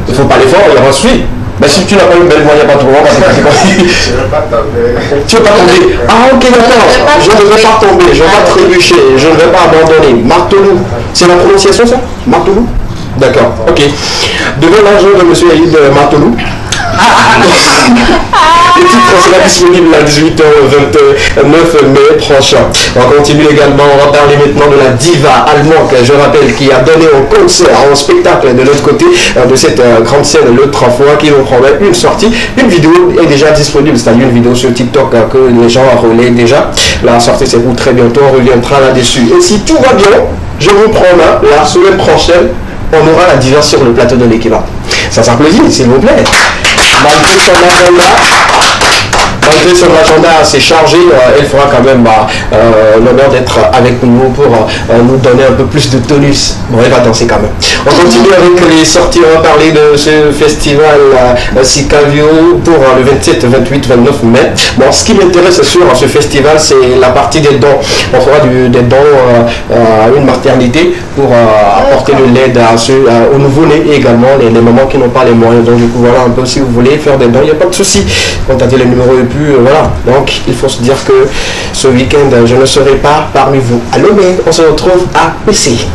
Il ne faut pas l'effort, il y aura suivi. Mais si tu n'as pas une belle voix, il n'y a pas trop long, parce que je ne veux pas tomber. Tu ne veux pas tomber? Ah ok, d'accord. Je ne vais pas tomber, je ne vais pas trébucher, je ne vais pas abandonner. Martenou, c'est la prononciation ça? Martenou? D'accord, ok. Devant l'argent de M. Aïd Martenou. Le titre sera disponible à 18h29 mai prochain. On continue également, on va parler maintenant de la diva allemande, je rappelle, qui a donné un concert, un spectacle de l'autre côté de cette grande scène, le 3 fois, qui nous promet une sortie. Une vidéo est déjà disponible, c'est-à-dire une vidéo sur TikTok que les gens relaient déjà. La sortie c'est pour très bientôt, on reviendra là-dessus. Et si tout va bien, je vous promets, la semaine prochaine, on aura la diva sur le plateau de l'équivalent. Ça s'applaudit, s'il vous plaît. Malgré son agenda assez chargé, elle fera quand même l'honneur d'être avec nous pour nous donner un peu plus de tonus. Bon, elle va danser quand même. On continue avec les sorties, on va parler de ce festival Sicavio pour le 27, 28, 29 mai. Bon, ce qui m'intéresse sur ce festival, c'est la partie des dons. On fera des dons à une maternité pour apporter de l'aide aux nouveau-nés et également les mamans qui n'ont pas les moyens. Donc du coup, voilà un peu, si vous voulez faire des dons, il n'y a pas de souci. Contactez le numéro et puis voilà. Donc il faut se dire que ce week-end, je ne serai pas parmi vous. Allô, mais on se retrouve à PC.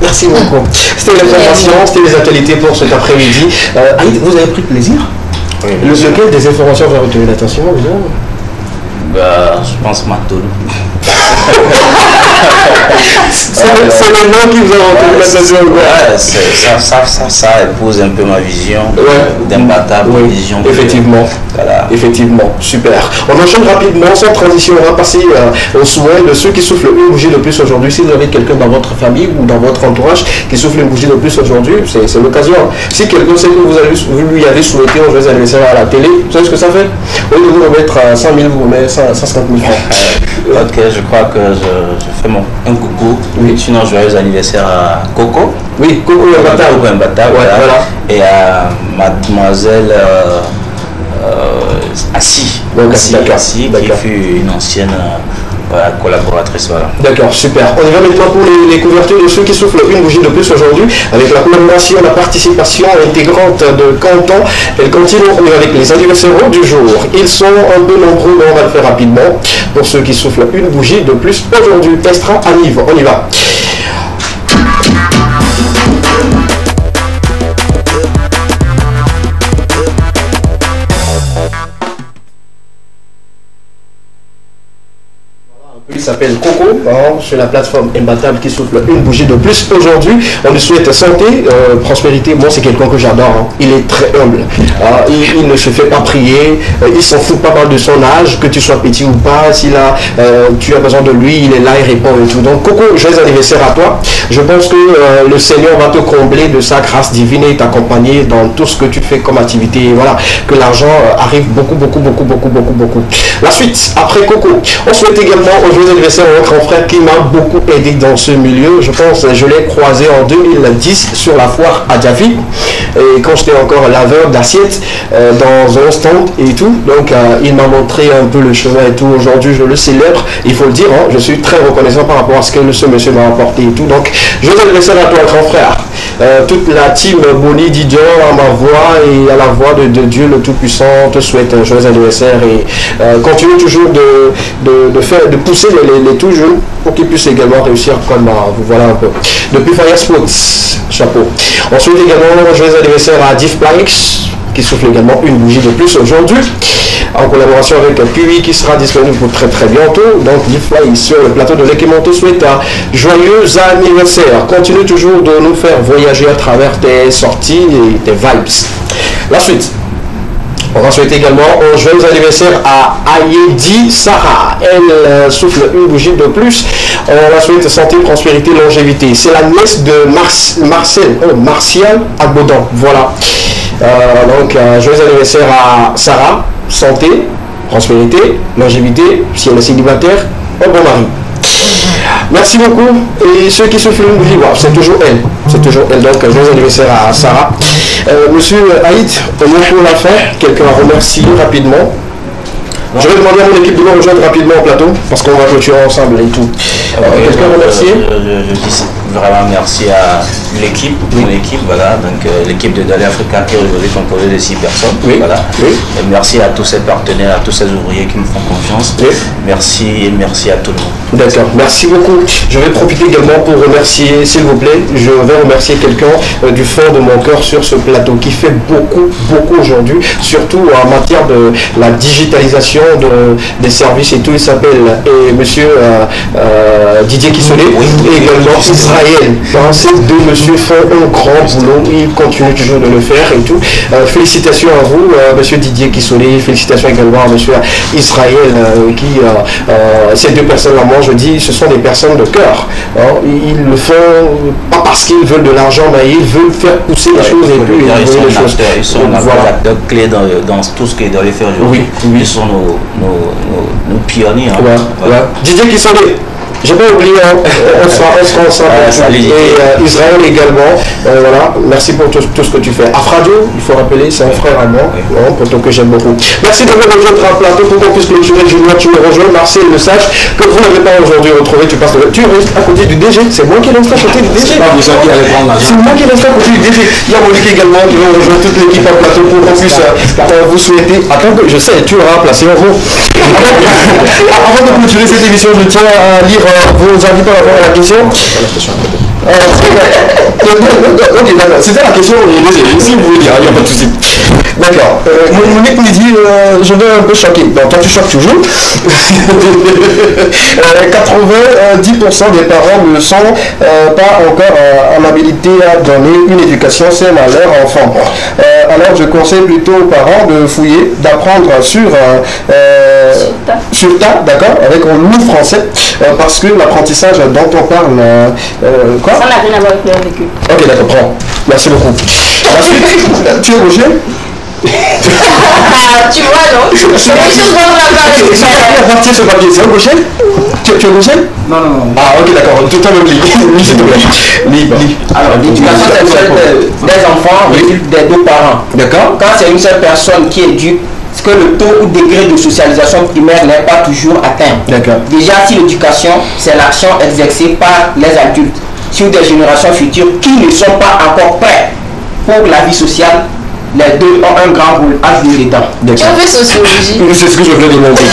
Merci beaucoup. C'était l'information, c'était les actualités pour cet après-midi. Aïd, vous avez pris plaisir? Oui. Lequel des informations va retenir l'attention? Je pense Matolo. C'est le nom qui vous a rendu la station. Ça épouse un peu ma vision d'imbattable, vision. Effectivement. Voilà. Effectivement, super. On enchaîne rapidement, sans transition, on va passer au souhait de ceux qui soufflent une bougie de plus aujourd'hui. Si vous avez quelqu'un dans votre famille ou dans votre entourage qui souffle une bougie de plus aujourd'hui, c'est l'occasion. Si quelqu'un sait que vous lui avez souhaité un joyeux anniversaire à la télé, vous savez ce que ça fait? Au lieu de vous remettre 100 000, vous remettez 150 000 francs. Ok, je crois que je fais un coucou. Oui. Sinon, joyeux anniversaire à Coco. Oui, Coco Imbattable. Voilà. Et à mademoiselle Assi, qui fut une ancienne collaboratrice. Voilà. D'accord, super. On y va maintenant pour les couvertures de ceux qui soufflent une bougie de plus aujourd'hui, avec la collaboration, la participation intégrante de Canton. Elle continue avec les anniversaires du jour. Ils sont un peu nombreux, mais on va le faire rapidement. Pour ceux qui soufflent une bougie de plus aujourd'hui, Estra Aniv, on y va. Il s'appelle Coco, sur la plateforme Imbattable qui souffle une bougie de plus aujourd'hui. On lui souhaite santé, prospérité. Moi, c'est quelqu'un que j'adore. Il est très humble. Il ne se fait pas prier. Il s'en fout pas mal de son âge, que tu sois petit ou pas. Si là, tu as besoin de lui, il est là, il répond et tout. Donc, Coco, joyeux anniversaire à toi. Je pense que le Seigneur va te combler de sa grâce divine et t'accompagner dans tout ce que tu fais comme activité. Et voilà, que l'argent arrive beaucoup. La suite, après Coco, on souhaite également joyeux anniversaire à un grand frère qui m'a beaucoup aidé dans ce milieu. Je pense je l'ai croisé en 2010 sur la foire à Javi, et quand j'étais encore laveur d'assiettes dans un stand et tout. Donc il m'a montré un peu le chemin et tout. Aujourd'hui je le célèbre, il faut le dire, je suis très reconnaissant par rapport à ce que ce monsieur m'a apporté et tout. Donc joyeux anniversaire à toi grand frère. Toute la team Boni Didion à ma voix et à la voix de Dieu le Tout-Puissant te souhaite un joyeux anniversaire et continue toujours de pousser les tout jeunes pour qu'ils puissent également réussir comme vous voilà un peu. Depuis Fire Sports, chapeau. On souhaite également un joyeux anniversaire à Div Planix qui souffle également une bougie de plus aujourd'hui, en collaboration avec Piwi qui sera disponible pour très bientôt. Donc Div Planix sur le plateau de l'Ekemonto souhaite un joyeux anniversaire. Continue toujours de nous faire voyager à travers tes sorties et tes vibes. La suite. On va souhaiter également un joyeux anniversaire à Ayedi Sarah. Elle souffle une bougie de plus. On la souhaite santé, prospérité, longévité. C'est la nièce de Martial Agbodan. Voilà. Donc, joyeux anniversaire à Sarah. Santé, prospérité, longévité. Si elle est célibataire, un bon mari. Merci beaucoup. Et ceux qui soufflent une bougie, c'est toujours elle. C'est toujours elle. Donc, joyeux anniversaire à Sarah. Monsieur Haït, au moins pour la fin, quelqu'un à remercier rapidement. Je vais demander à mon équipe de nous rejoindre rapidement au plateau parce qu'on va clôturer ensemble et tout. Quelqu'un à remercier? Je dis vraiment merci à l'équipe, mon équipe, voilà, donc l'équipe de Dali Africa qui est aujourd'hui composée de 6 personnes. Oui. Voilà. Oui. Et merci à tous ces partenaires, à tous ces ouvriers qui me font confiance. Oui. Merci et merci à tout le monde. D'accord, merci beaucoup. Je vais profiter également pour remercier, s'il vous plaît, je vais remercier quelqu'un du fond de mon cœur sur ce plateau qui fait beaucoup aujourd'hui, surtout en matière de la digitalisation des services et tout. Il s'appelle monsieur Didier Kissolé et également Israël. Ces deux messieurs font un grand boulot, ils continuent toujours de le faire et tout. Félicitations à vous, monsieur Didier Kissolé, félicitations également à monsieur Israël ces deux personnes-là, moi je dis, ce sont des personnes de cœur. Ils le font pas parce qu'ils veulent de l'argent, mais ils veulent faire pousser les choses et puis ils sont acteurs clés dans tout ce qu'ils doivent faire aujourd'hui. Ils sont nos pionniers. Didier Kissolé. J'ai pas oublié, on sera ensemble. Et Israël également. Voilà, merci pour tout ce que tu fais. Afradio, il faut rappeler, c'est un frère à moi, pourtant que j'aime beaucoup. Merci de me rejoindre à plateau pour qu'on puisse clôturer. Julien, tu me rejoins. Marcel le sache que vous n'avez pas aujourd'hui retrouvé. Tu restes à côté du DG. C'est moi qui reste à côté du DG. C'est moi qui reste à côté du DG. Il y a Monique également qui va rejoindre toute l'équipe à plateau pour qu'on puisse vous souhaiter. Attends, je sais, tu auras placé un mot. Avant de clôturer cette émission, je tiens à lire vos avis par rapport à la question. Ok, d'accord. C'était la question, si vous voulez dire, il n'y a pas de souci. D'accord. Monique nous dit, je vais un peu choquer. Donc, toi, tu choques toujours. 90% des parents ne sont pas encore en habilité à donner une éducation saine à leur enfant. Alors, je conseille plutôt aux parents de fouiller, d'apprendre sur tas, d'accord, avec un loup français, parce que l'apprentissage dont on parle, quoi? Ça n'a rien à voir avec le vécu. Ok, d'accord, prends. Merci beaucoup. Ensuite, tu es Roger? Tu vois, non? C'est les choses dont on a parlé. Tiens ce papier, c'est un Roger? Tu es Roger? Non. Ah, ok, d'accord. Tout à l'heure, lis, s'il te plaît. Lis. Alors, l'éducation sexuelle des enfants résulte des deux parents. D'accord. Quand c'est une seule personne qui éduque, c'est que le taux ou degré de socialisation primaire n'est pas toujours atteint. D'accord. Déjà, si l'éducation, c'est l'action exercée par les adultes sur des générations futures qui ne sont pas encore prêts pour la vie sociale, les deux ont un grand rôle à jouer dedans. Tu as fait sociologie? C'est ce que je voulais demander. Il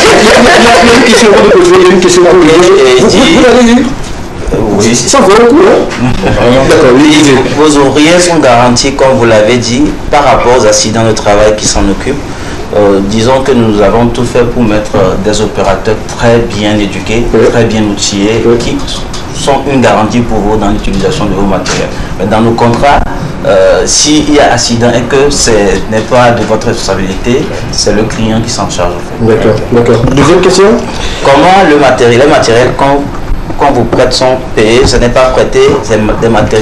y a une question de poser, il y a une question de poser. Vous l'avez dit? Oui. Ça vaut le coup, hein? D'accord, lisez. Vos ouvriers sont garantis, comme vous l'avez dit, par rapport aux accidents de travail qui s'en occupent. Disons que nous avons tout fait pour mettre des opérateurs très bien éduqués, très bien outillés, qui sont une garantie pour vous dans l'utilisation de vos matériels. Mais dans nos contrats, s'il y a accident et que ce n'est pas de votre responsabilité, c'est le client qui s'en charge. En fait. D'accord. Deuxième question. Comment les matériels quand vos prêts sont payés, ce n'est pas prêté, ce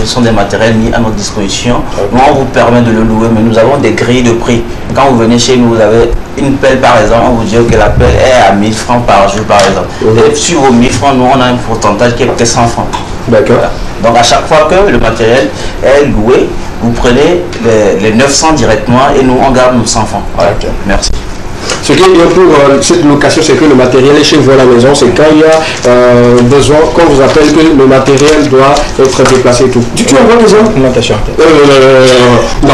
sont des matériels mis à notre disposition. Nous, on vous permet de le louer, mais nous avons des grilles de prix. Quand vous venez chez nous, vous avez une pelle par exemple, on vous dit que la pelle est à 1000 francs par jour par exemple. Et sur vos 1000 francs, nous on a un pourcentage qui est peut-être 100 francs. D'accord. Voilà. Donc à chaque fois que le matériel est loué, vous prenez les 900 directement et nous on garde nos 100 francs. Voilà. Okay. Merci. Ce qui est bien pour cette location, c'est que le matériel est chez vous à la maison. C'est quand il y a besoin, qu'on vous appelle que le matériel doit être déplacé et tout. Tu envoies des hommes? Non,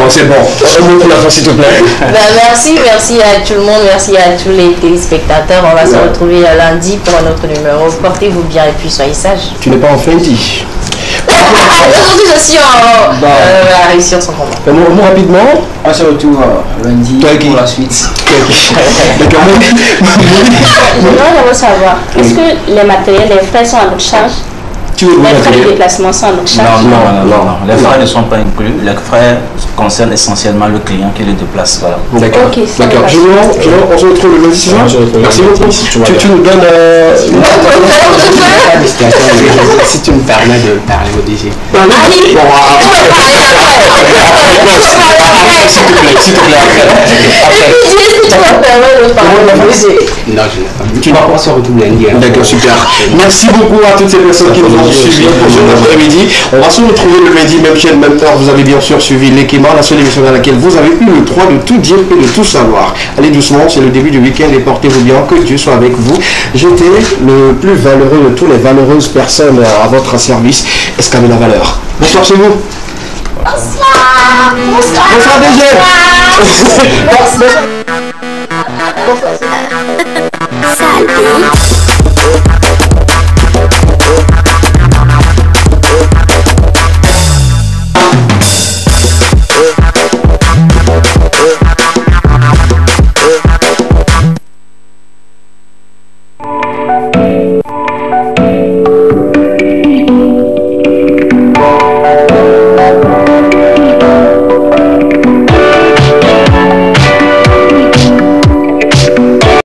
c'est bon. Un mot pour la fin, s'il te plaît. Merci à tout le monde, merci à tous les téléspectateurs. On va se retrouver lundi pour un autre numéro. Portez-vous bien et puis soyez sages. Tu n'es pas en fin dit. Aujourd'hui, je suis à réussir son combat. Un mot rapidement. On se retrouve lundi pour la suite. D'accord. J'aimerais savoir, est-ce que les matériels, les frais sont à notre charge? Les frais de déplacement sont à notre charge? Non. Les frais ne sont pas inclus. Les frais concernent essentiellement le client qui les déplace. Voilà. D'accord. Okay, d'accord. On se retrouve le lundi, c'est ça? Merci beaucoup. Tu nous donnes si tu me permets de parler au DG. S'il te plaît. Non, tu vas pas se retrouver lundi. D'accord, super. Merci beaucoup à toutes ces personnes qui nous ont suivis pour cet après-midi. On va se retrouver le lundi, même chaîne, même heure. Vous avez bien sûr suivi l'Ekema, la seule émission dans laquelle vous avez eu le droit de tout dire et de tout savoir. Allez doucement, c'est le début du week-end et portez-vous bien, que Dieu soit avec vous. J'étais le plus valeureux de tous les valeureuses personnes à votre service. Est-ce qu'avez la valeur? Bonsoir chez vous. Bonsoir DG. Bonsoir.